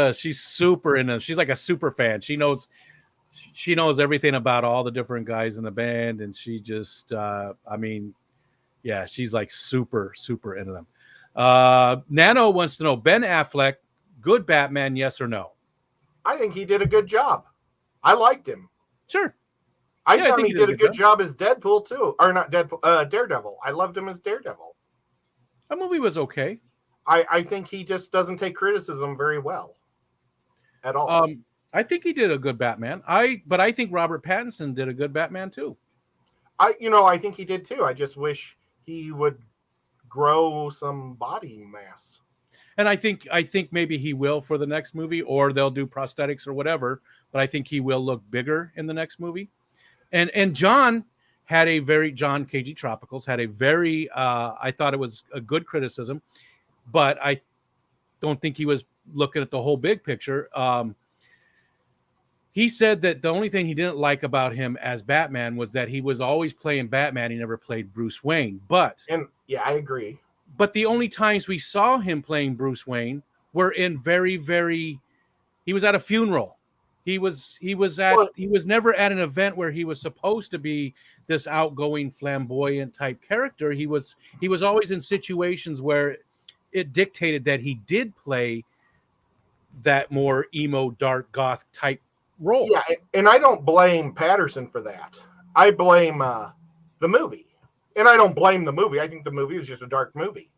super into. She's like a super fan. She knows everything about all the different guys in the band, and she just, she's like super, super into them. Nano wants to know, Ben Affleck, good Batman, yes or no? I think he did a good job. I liked him. Sure. I thought he did a good job as Deadpool too, or not Deadpool, Daredevil. I loved him as Daredevil. That movie was okay. I think he just doesn't take criticism very well at all. I think he did a good Batman. But I think Robert Pattinson did a good Batman too. I think he did too. I just wish he would grow some body mass. And I think maybe he will for the next movie, or they'll do prosthetics or whatever. But I think he will look bigger in the next movie. And John KG Tropicals had a very I thought it was a good criticism, but I don't think he was looking at the whole big picture. He said that the only thing he didn't like about him as Batman was that he was always playing Batman. He never played Bruce Wayne. I agree. But the only times we saw him playing Bruce Wayne were in very, very. He was at a funeral. He was never at an event where he was supposed to be this outgoing, flamboyant type character. He was always in situations where it dictated that he did play that more emo, dark, goth type role. Yeah, and I don't blame Patterson for that. I blame the movie. And I don't blame the movie. I think the movie was just a dark movie.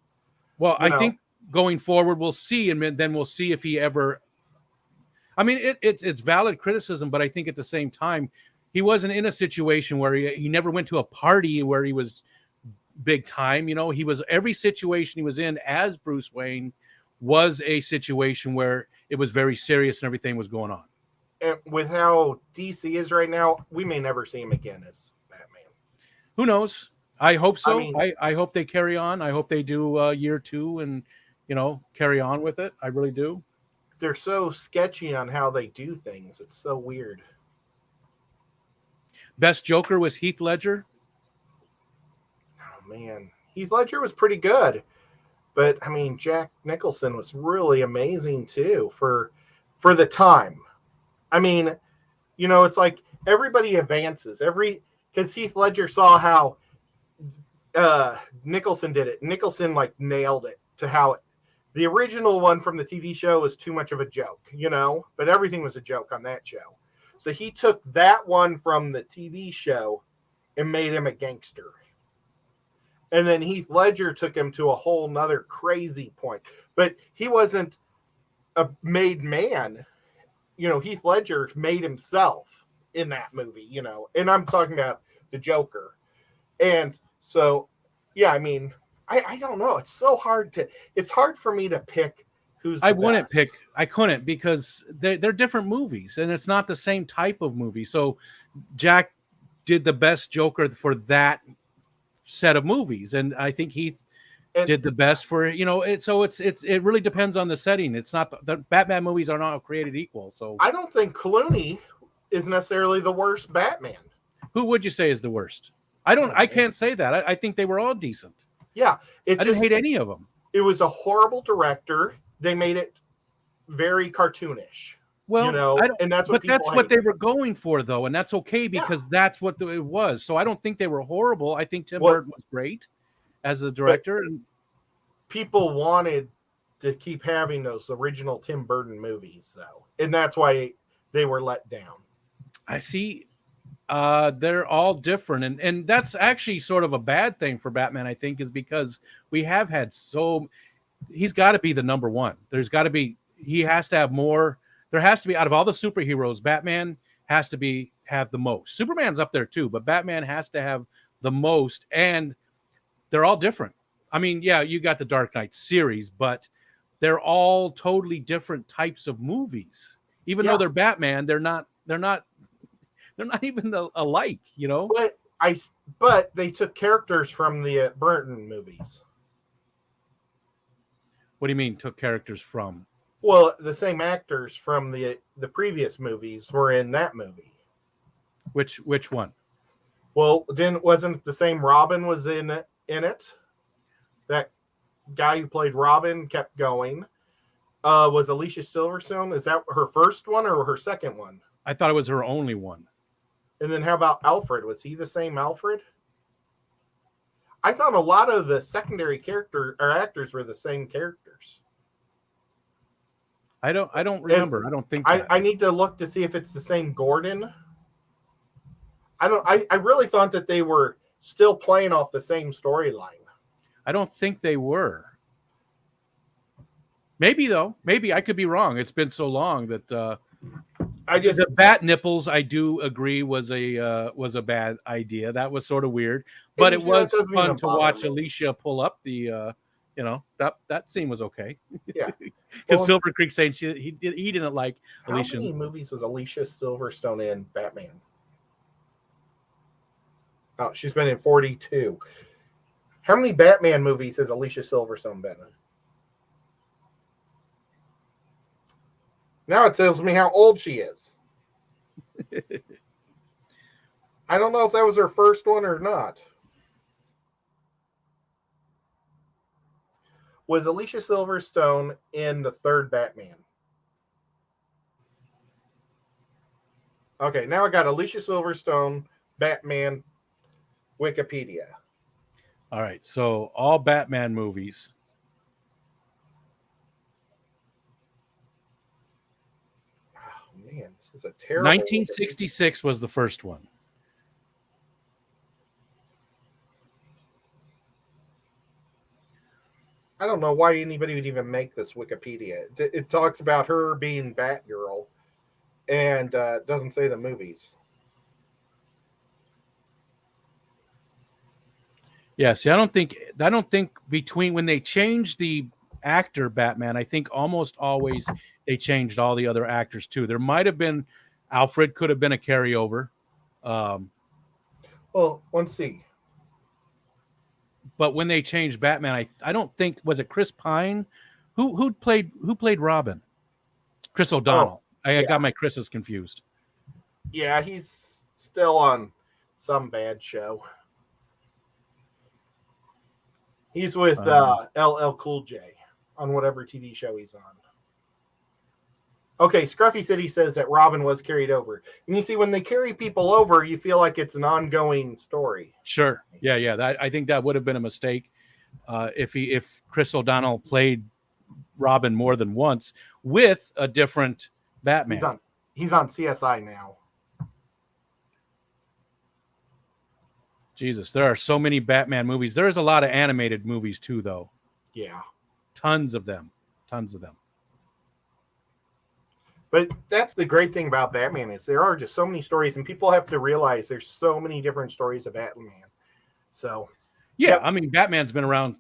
Well, I think going forward, we'll see, and then we'll see if he ever. I mean, it's valid criticism, but I think at the same time, he wasn't in a situation where he never went to a party where he was big time. You know, he was every situation he was in as Bruce Wayne was a situation where it was very serious and everything was going on. And with how DC is right now, we may never see him again as Batman. Who knows? I hope so. I mean, I hope they carry on. I hope they do year 2 and, carry on with it. I really do. They're so sketchy on how they do things. It's so weird. Best Joker was Heath Ledger. Oh, man. Heath Ledger was pretty good. But, I mean, Jack Nicholson was really amazing, too, for the time. I mean, it's like everybody advances. Because Heath Ledger saw how Nicholson did it. Nicholson, nailed it to how the original one from the TV show was too much of a joke, but everything was a joke on that show. So he took that one from the TV show and made him a gangster. And then Heath Ledger took him to a whole nother crazy point. But he wasn't a made man. Heath Ledger made himself in that movie, and I'm talking about the Joker. And so, yeah, I mean, I don't know. It's hard for me to pick who's the best. I couldn't because they're different movies and it's not the same type of movie. So Jack did the best Joker for that set of movies. And I think Heath did the best for, it really depends on the setting. It's not the Batman movies are not created equal. So I don't think Clooney is necessarily the worst Batman. Who would you say is the worst? I can't say that. I think they were all decent. Yeah. I didn't hate any of them. It was a horrible director. They made it very cartoonish. Well, and that's what they were going for, though, and that's okay because that's what it was. So I don't think they were horrible. I think Tim Burton was great as a director. And people wanted to keep having those original Tim Burton movies, though, and that's why they were let down. I see. They're all different, and that's actually sort of a bad thing for Batman, I think, is because we have had he's got to be the number one. He has to have more. There has to be, out of all the superheroes, Batman has to have the most. Superman's up there too, but Batman has to have the most, and they're all different. I mean, yeah, you got the Dark Knight series, but they're all totally different types of movies. Even though they're Batman, they're not even alike, But they took characters from the Burton movies. What do you mean took characters from? Well, the same actors from the previous movies were in that movie. Which one? Well, wasn't the same Robin was in it? That guy who played Robin kept going. Was Alicia Silverstone? Is that her first one or her second one? I thought it was her only one. And then how about Alfred? Was he the same Alfred? I thought a lot of the secondary actors were the same characters. I don't remember. I don't think I need to look to see if it's the same Gordon. I really thought that they were still playing off the same storyline. I don't think they were. Maybe though. Maybe I could be wrong. It's been so long that the bat nipples, I do agree, was a bad idea. That was sort of weird, but it was fun to watch Alicia pull up the. That scene was okay. Yeah, because Silver Creek saying he didn't like Alicia. How many movies was Alicia Silverstone in Batman? Oh, she's been in 42. How many Batman movies has Alicia Silverstone been in? Now it tells me how old she is. I don't know if that was her first one or not. Was Alicia Silverstone in the third Batman? Okay, now I got Alicia Silverstone, Batman, Wikipedia. All right, so all Batman movies. Oh, man, this is a terrible... 1966 was the first one. I don't know why anybody would even make this Wikipedia. It talks about her being Batgirl and doesn't say the movies. Yeah, see, I don't think between when they changed the actor Batman, I think almost always they changed all the other actors too. There might have been Alfred could have been a carryover. Well, let's see. But when they changed Batman, I don't think, was it Chris Pine who played Robin? Chris O'Donnell. I got my Chris's confused. Yeah, he's still on some bad show. He's with LL Cool J on whatever TV show he's on. Okay, Scruffy City says that Robin was carried over. And you see, when they carry people over, you feel like it's an ongoing story. Sure. Yeah. I think that would have been a mistake if Chris O'Donnell played Robin more than once with a different Batman. He's on CSI now. Jesus, there are so many Batman movies. There is a lot of animated movies too, though. Yeah. Tons of them. But that's the great thing about Batman is there are just so many stories, and people have to realize there's so many different stories of Batman. So, yeah, I mean, Batman's been around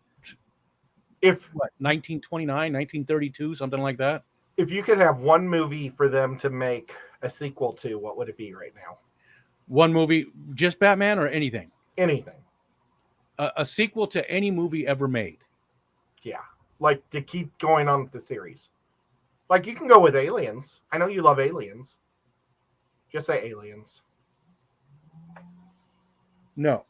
1929, 1932, something like that. If you could have one movie for them to make a sequel to, what would it be right now? One movie, just Batman or anything? Anything. A sequel to any movie ever made. Yeah, like to keep going on with the series. Like you can go with Aliens. I know you love Aliens. Just say Aliens. No.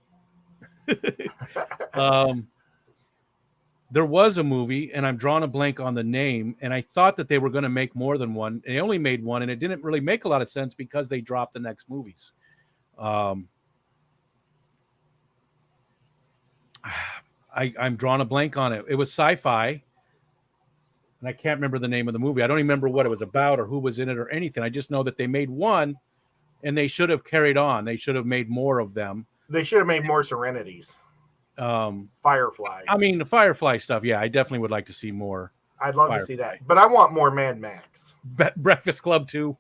There was a movie, and I'm drawing a blank on the name, and I thought that they were going to make more than one, and they only made one, and it didn't really make a lot of sense because they dropped the next movies. I'm drawing a blank on it. It was sci-fi, and I can't remember the name of the movie. I don't even remember what it was about or who was in it or anything. I just know that they made one, and they should have carried on. They should have made more of them. They should have made more Serenities. Firefly. I mean, the Firefly stuff, yeah, I definitely would like to see more. I'd love to see that, but I want more Mad Max. Breakfast Club 2.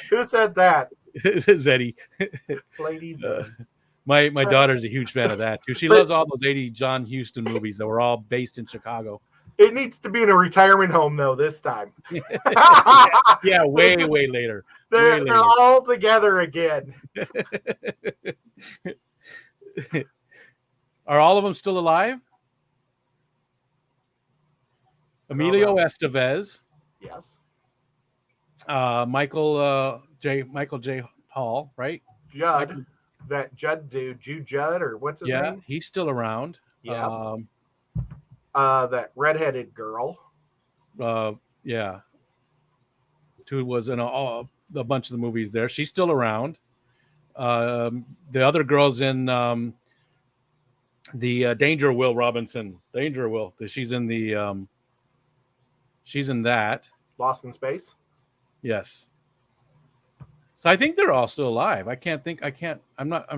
Who said that? Zeddy. Ladies. My daughter's a huge fan of that too. She loves all those 80 John Huston movies that were all based in Chicago. It needs to be in a retirement home though this time. Yeah, way later. They're all together again. Are all of them still alive? Emilio Estevez. Yes. Michael J. Hall, right? Judd. That Judd dude, Judd, or what's his name? Yeah, he's still around. Yeah. That redheaded girl. Yeah. Who was in a bunch of the movies there. She's still around. The other girl's in the Danger Will Robinson. Danger Will. She's in the she's in that. Lost in Space? Yes. So I think they're all still alive. I'm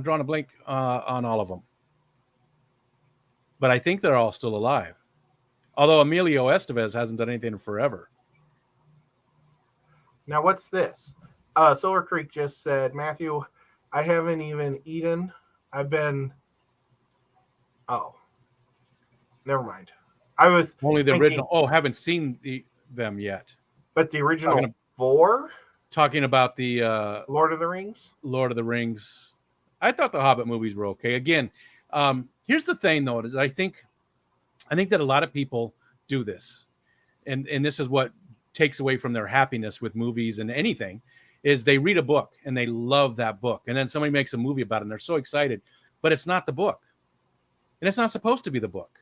drawing a blank on all of them. But I think they're all still alive. Although Emilio Estevez hasn't done anything in forever. Now, what's this? Silver Creek just said, Matthew, I haven't even eaten. I've been... Oh. Never mind. I was... Only the original... Oh, haven't seen them yet. But the original 4? Talking about the... Lord of the Rings? Lord of the Rings. I thought the Hobbit movies were okay. Again, here's the thing, though, is I think that a lot of people do this. And this is what takes away from their happiness with movies and anything, is they read a book and they love that book. And then somebody makes a movie about it and they're so excited. But it's not the book. And it's not supposed to be the book.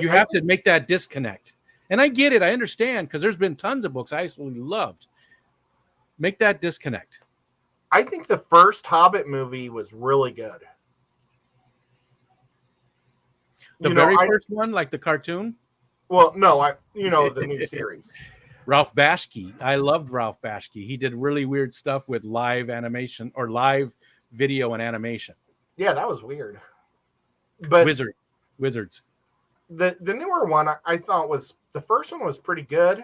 You have to make that disconnect. And I get it. I understand, because there's been tons of books I absolutely loved. Make that disconnect. I think the first Hobbit movie was really good. The very first one, like the cartoon? Well, no, the new series. Ralph Bashki. I loved Ralph Bashki. He did really weird stuff with live animation or live video and animation. Yeah, that was weird. But Wizards. The newer one I thought the first one was pretty good.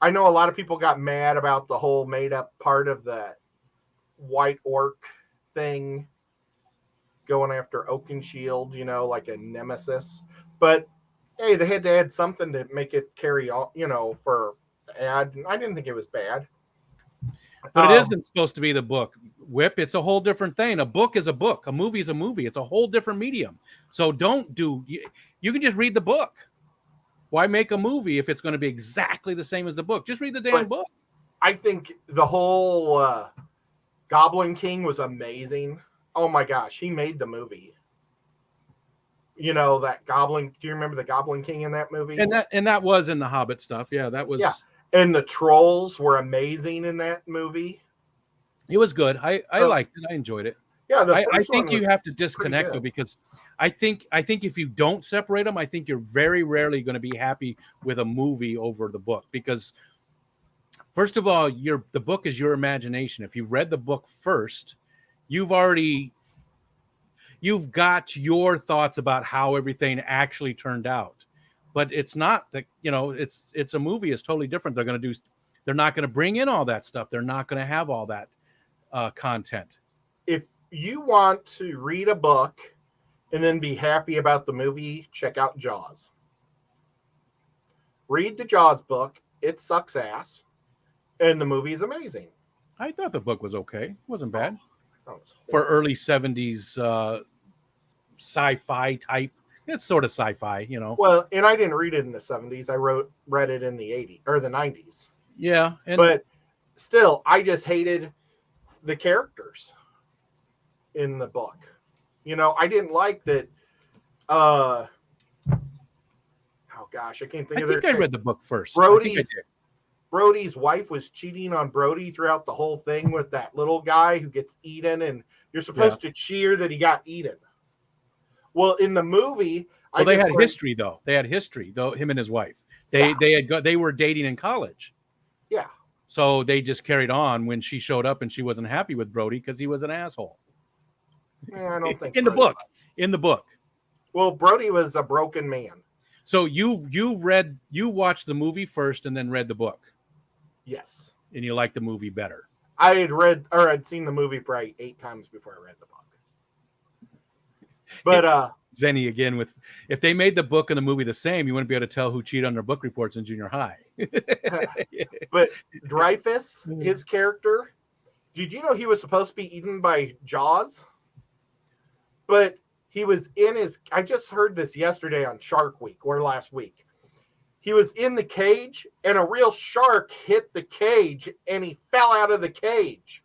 I know a lot of people got mad about the whole made up part of the white orc thing going after Oakenshield, like a nemesis. But hey, they had to add something to make it carry on, for ad. I didn't think it was bad. But it isn't supposed to be the book, Whip. It's a whole different thing. A book is a book. A movie is a movie. It's a whole different medium. So you can just read the book. Why make a movie if it's going to be exactly the same as the book? Just read the damn book. I think the whole Goblin King was amazing. Oh my gosh, he made the movie. That Goblin. Do you remember the Goblin King in that movie? And that was in the Hobbit stuff. Yeah, that was. Yeah. And the trolls were amazing in that movie. It was good. I liked it. I enjoyed it. Yeah, I think you have to disconnect though, because I think if you don't separate them, I think you're very rarely going to be happy with a movie over the book. Because first of all, the book is your imagination. If you've read the book first, you've got your thoughts about how everything actually turned out. But it's not that, it's a movie. It's totally different. They're not going to bring in all that stuff. They're not going to have all that content. If you want to read a book and then be happy about the movie, check out Jaws. Read the Jaws book. It sucks ass. And the movie is amazing. I thought the book was okay. It wasn't bad. For early 70s sci-fi type. It's sort of sci-fi, Well, and I didn't read it in the 70s. I read it in the 80s or the 90s. Yeah. But still, I just hated the characters in the book. I didn't like that. Oh gosh, I can't think of it. I read the book first. Brody's wife was cheating on Brody throughout the whole thing with that little guy who gets eaten, and you're supposed to cheer that he got eaten. Well, in the movie, they had history though. They had history though. Him and his wife. They were dating in college. Yeah. So they just carried on when she showed up and she wasn't happy with Brody because he was an asshole. I don't think in the book. Well, Brody was a broken man. So you watched the movie first and then read the book. Yes. And you liked the movie better. I'd seen the movie probably 8 times before I read the book. But Zenny again with if they made the book and the movie the same, you wouldn't be able to tell who cheated on their book reports in junior high. But Dreyfus, his character, did you know he was supposed to be eaten by Jaws? But he was I just heard this yesterday on Shark Week or last week. He was in the cage and a real shark hit the cage and he fell out of the cage.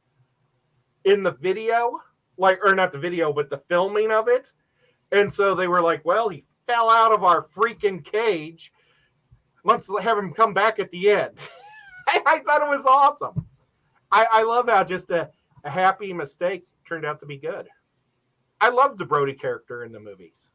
In the video, or not the video, but the filming of it. And so they were like, well, he fell out of our freaking cage. Let's have him come back at the end. I thought it was awesome. I love how just a happy mistake turned out to be good. I love the Brody character in the movies.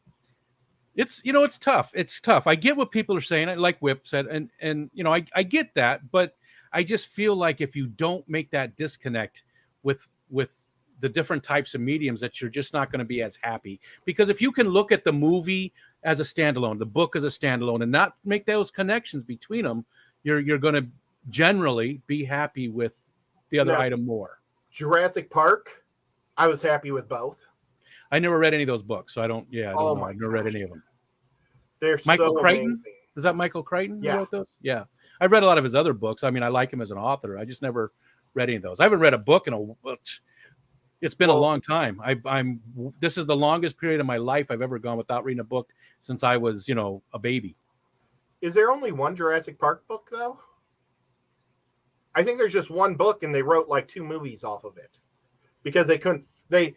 It's tough. It's tough. I get what people are saying. Like Whip said, and I get that, but I just feel like if you don't make that disconnect with the different types of mediums, that you're just not going to be as happy. Because if you can look at the movie as a standalone, the book as a standalone, and not make those connections between them, you're going to generally be happy with the other item more. Jurassic Park, I was happy with both. I never read any of those books, so I don't know. I've never read any of them. They're Michael so Crichton? amazing. Is that Michael Crichton who Yeah. wrote those? Yeah. I've read a lot of his other books. I mean, I like him as an author. I just never read any of those. I haven't read a book it's been a long time. This is the longest period of my life I've ever gone without reading a book since I was, a baby. Is there only one Jurassic Park book, though? I think there's just one book, and they wrote like 2 movies off of it. Because they couldn't... The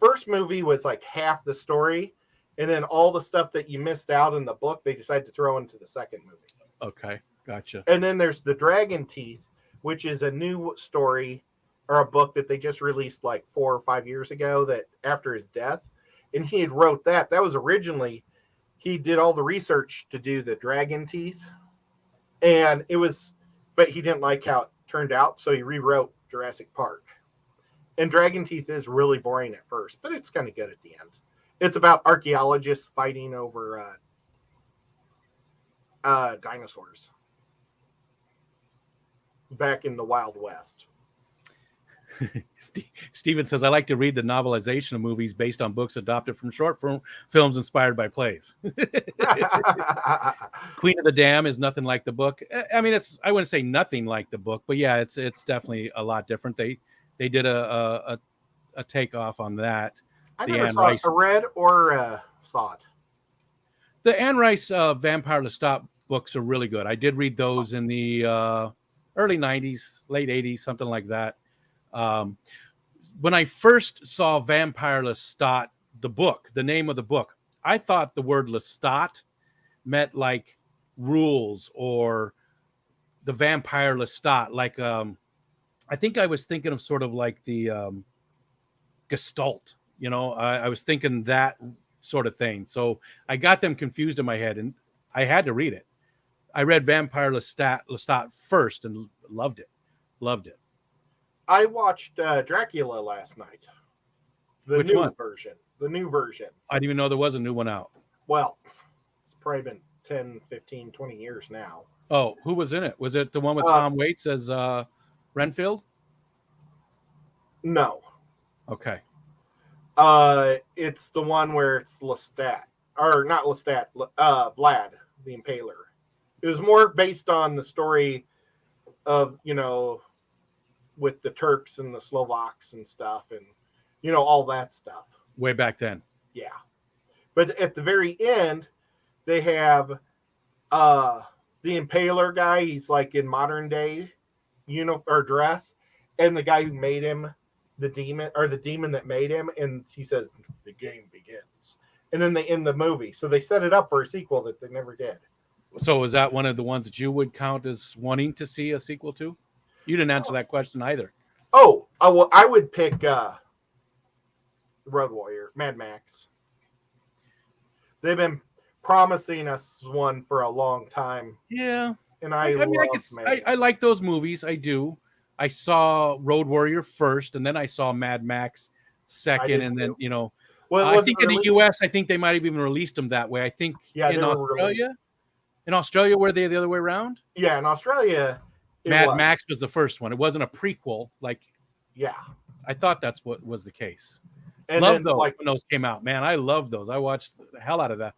first movie was like half the story, And then all the stuff that you missed out in the book, they decided to throw into the second movie. Okay, gotcha. And then there's the Dragon Teeth, which is a new story or a book that they just released like 4 or 5 years ago, that after his death. And he had wrote that. That was originally, he did all the research to do the Dragon Teeth. And it was, but he didn't like how it turned out. So he rewrote Jurassic Park. And Dragon Teeth is really boring at first, but it's kind of good at the end. It's about archaeologists fighting over dinosaurs back in the Wild West. Steven says, I like to read the novelization of movies based on books adopted from short films inspired by plays. Queen of the Dam is nothing like the book. I mean, I wouldn't say nothing like the book, but yeah, it's definitely a lot different. They did a takeoff on that. I never saw it. I read or saw it. The Anne Rice Vampire Lestat books are really good. I did read those in the early 90s, late 80s, something like that. When I first saw Vampire Lestat, the book, the name of the book, I thought the word Lestat meant like rules or the Vampire Lestat. Like, I think I was thinking of sort of like the Gestalt. You know, I was thinking that sort of thing. So I got them confused in my head, and I had to read it. I read Vampire Lestat first and loved it. Loved it. I watched Dracula last night. Which new one? version. The new version. I didn't even know there was a new one out. Well, it's probably been 10, 15, 20 years now. Oh, who was in it? Was it the one with Tom Waits as Renfield? No. Okay. It's the one where it's Lestat. Or not Lestat, Vlad, the Impaler. It was more based on the story of, you know, with the Turks and the Slovaks and stuff, and, you know, all that stuff. Way back then. Yeah. But at the very end, they have the Impaler guy. He's like in modern day or dress, and the guy who made him, the demon that made him, and he says the game begins, and then they end the movie. So they set it up for a sequel that they never did. So is that one of the ones that you would count as wanting to see a sequel to? You didn't answer that question either. Oh, well, I would pick Road Warrior, Mad Max. They've been promising us one for a long time. Yeah. And I like those movies. I do. I saw Road Warrior first, and then I saw Mad Max second, and then, you know, well, I think in the U.S., I think they might have even released them that way. I think in Australia, were they the other way around? Yeah, in Australia, Mad Max was the first one. It wasn't a prequel. Like, yeah, I thought that's what was the case. And loved those when those came out, man. I love those. I watched the hell out of that.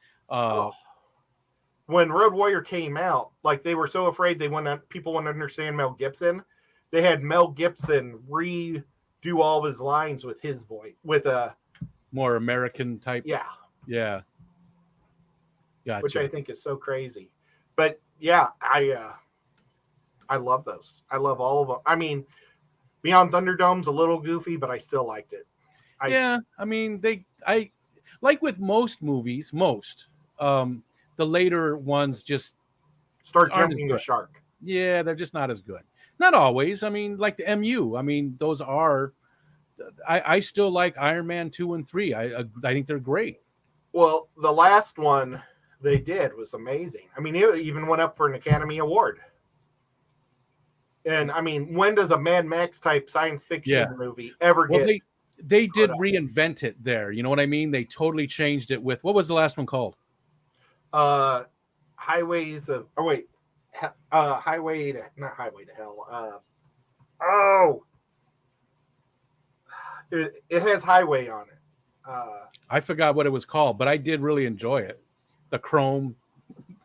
When Road Warrior came out, like, they were so afraid people wouldn't understand Mel Gibson. They had Mel Gibson redo all of his lines with his voice, with a more American type. Yeah. Gotcha. Which I think is so crazy. But yeah, I love those. I love all of them. I mean, Beyond Thunderdome's a little goofy, but I still liked it. I mean, I like with most movies, the later ones just start jumping the shark. Yeah, they're just not as good. Not always. I mean, like the MU. I mean, those are. I still like Iron Man 2 and 3. I think they're great. Well, the last one they did was amazing. I mean, it even went up for an Academy Award. And I mean, when does a Mad Max type science fiction movie ever get? They did reinvent it there. You know what I mean? They totally changed it with, what was the last one called? Highway to Hell. It has highway on it. I forgot what it was called, but I did really enjoy it. The chrome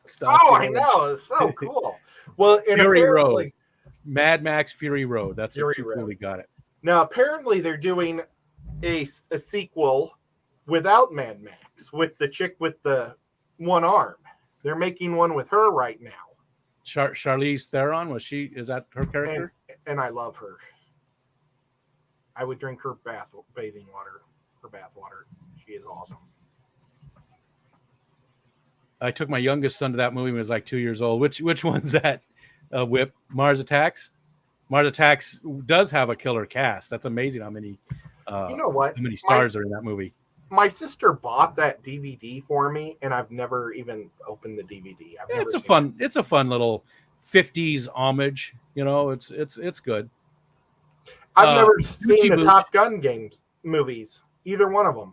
stuff. Oh, I know. It's so cool. Well, Fury Road. Mad Max Fury Road. That's what you really got it. Now, apparently they're doing a sequel without Mad Max, with the chick with the one arm. They're making one with her right now. Charlize Theron, is that her character? And I love her. I would drink her bath water. She is awesome. I took my youngest son to that movie when he was like 2 years old. Which one's that? Whip Mars Attacks. Mars Attacks does have a killer cast. That's amazing how many You know what? stars are in that movie. My sister bought that DVD for me, and I've never even opened the DVD. It's a fun little 50s homage. You know, it's good. I've never seen the Mooch. Top Gun movies, either one of them.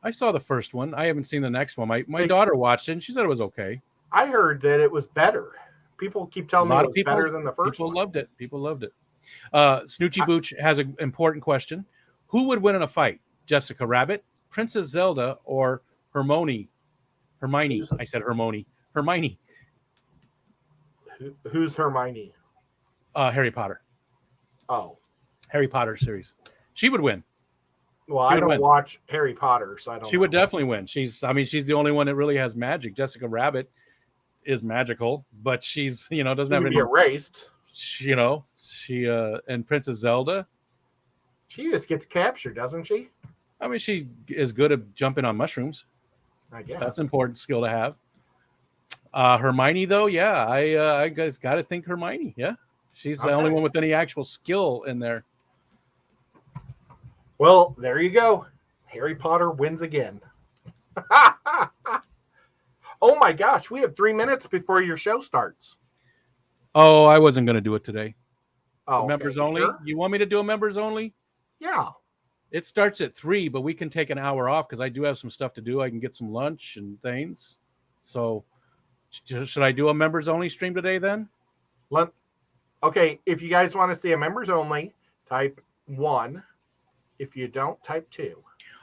I saw the first one. I haven't seen the next one. My daughter watched it, and she said it was okay. I heard that it was better. People keep telling me it was better than the first people one. People loved it. Snoochie Booch has an important question. Who would win in a fight? Jessica Rabbit, Princess Zelda, or Hermione? I said Hermione. Hermione. Who's Hermione? Harry Potter. Oh. Harry Potter series. She would win. Well, I don't watch Harry Potter, so I don't. She would definitely win. She's the only one that really has magic. Jessica Rabbit is magical, but she's doesn't have any erased. She and Princess Zelda. She just gets captured, doesn't she? I mean, she is good at jumping on mushrooms. I guess that's an important skill to have. Hermione, though, yeah, I guys got to think Hermione. Yeah, she's the only one with any actual skill in there. Well, there you go. Harry Potter wins again. Oh my gosh, we have 3 minutes before your show starts. Oh, I wasn't going to do it today. Oh, members only. Sure? You want me to do a members only? Yeah. It starts at 3, but we can take an hour off because I do have some stuff to do. I can get some lunch and things. So, should I do a members only stream today then? Okay, if you guys want to see a members only, type 1. If you don't, type 2.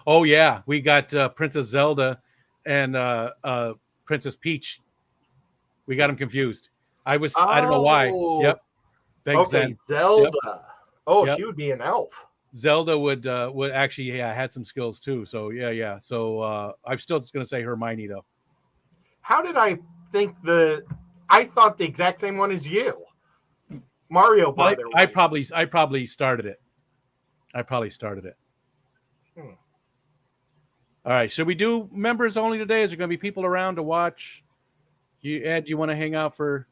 Oh yeah, we got Princess Zelda and Princess Peach. We got them confused. I don't know why. Yep. Thanks, okay, Zelda. Yep. Oh, yep. She would be an elf. Zelda would actually had some skills too. So yeah. So I'm still just gonna say Hermione though. How did I think I thought the exact same one as you. Mario, by the way. I probably started it. All right. Should we do members only today? Is there going to be people around to watch? Ed, you want to hang out for?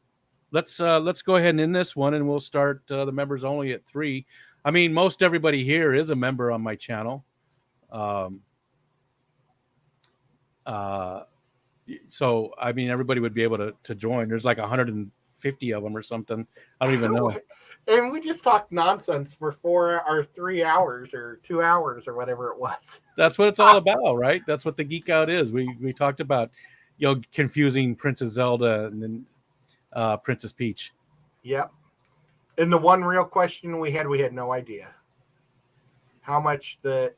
Let's go ahead and end this one, and we'll start the members only at 3. I mean, most everybody here is a member on my channel. So I mean, everybody would be able to join. There's like 150 of them or something. I don't even know. And we just talked nonsense for 4 or 3 hours or 2 hours or whatever it was. That's what it's all about, right? That's what the Geek Out is. We talked about, confusing Princess Zelda and then Princess Peach. Yep. And the one real question we had no idea how much the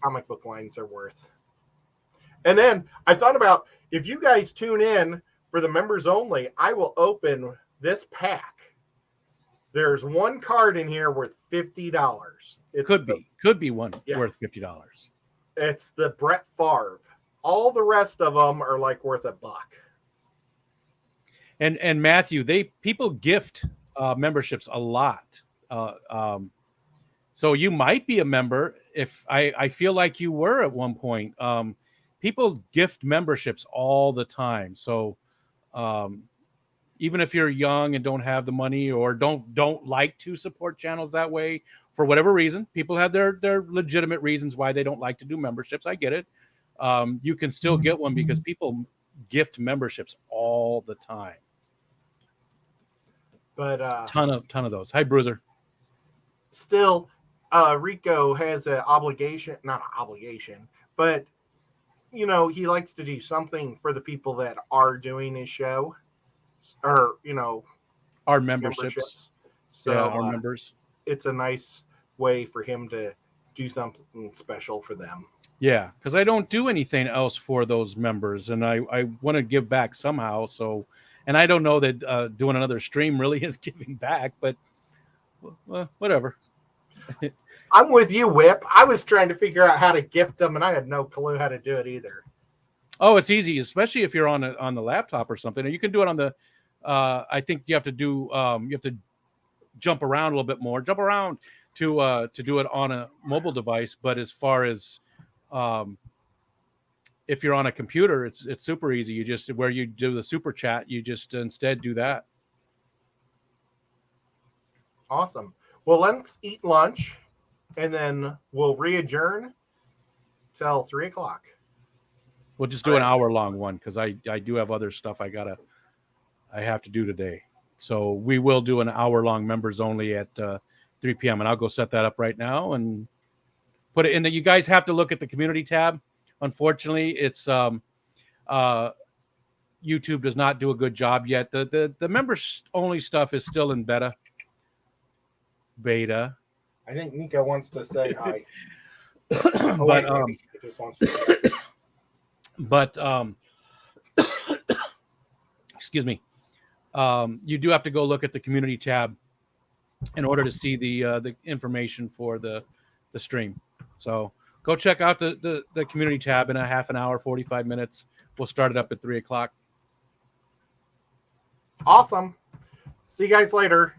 comic book lines are worth. And then I thought about, if you guys tune in for the members only, I will open this pack. There's one card in here worth $50. Could be one worth $50. It's the Brett Favre. All the rest of them are like worth $1. And Matthew, people gift memberships a lot. So you might be a member. If I feel like you were at one point. People gift memberships all the time. So even if you're young and don't have the money or don't like to support channels that way for whatever reason, people have their legitimate reasons why they don't like to do memberships. I get it. You can still get one because people gift memberships all the time. But ton of those. Hi, Bruiser. Still, Rico has an obligation, not an obligation, but he likes to do something for the people that are doing his show. Or our memberships. So our members. It's a nice way for him to do something special for them. Yeah, because I don't do anything else for those members, and I want to give back somehow. So, and I don't know that doing another stream really is giving back, but whatever. I'm with you, Whip. I was trying to figure out how to gift them, and I had no clue how to do it either. Oh, it's easy, especially if you're on the laptop or something. Or you can do it on the. I think you have to jump around a little bit more. Jump around to do it on a mobile device. But as far as if you're on a computer, it's super easy. You just, where you do the super chat, you just instead do that. Awesome. Well, let's eat lunch, and then we'll re-adjourn till 3:00. We'll just do an hour-long one because I do have other stuff I have to do today. So we will do an hour-long members only at 3 p.m. and I'll go set that up right now and put it in. You guys have to look at the community tab. Unfortunately, it's YouTube does not do a good job yet. The members only stuff is still in beta. I think Nico wants to say hi. But excuse me. You do have to go look at the community tab in order to see the information for the stream. So go check out the community tab in a half an hour, 45 minutes. We'll start it up at 3:00. Awesome. See you guys later.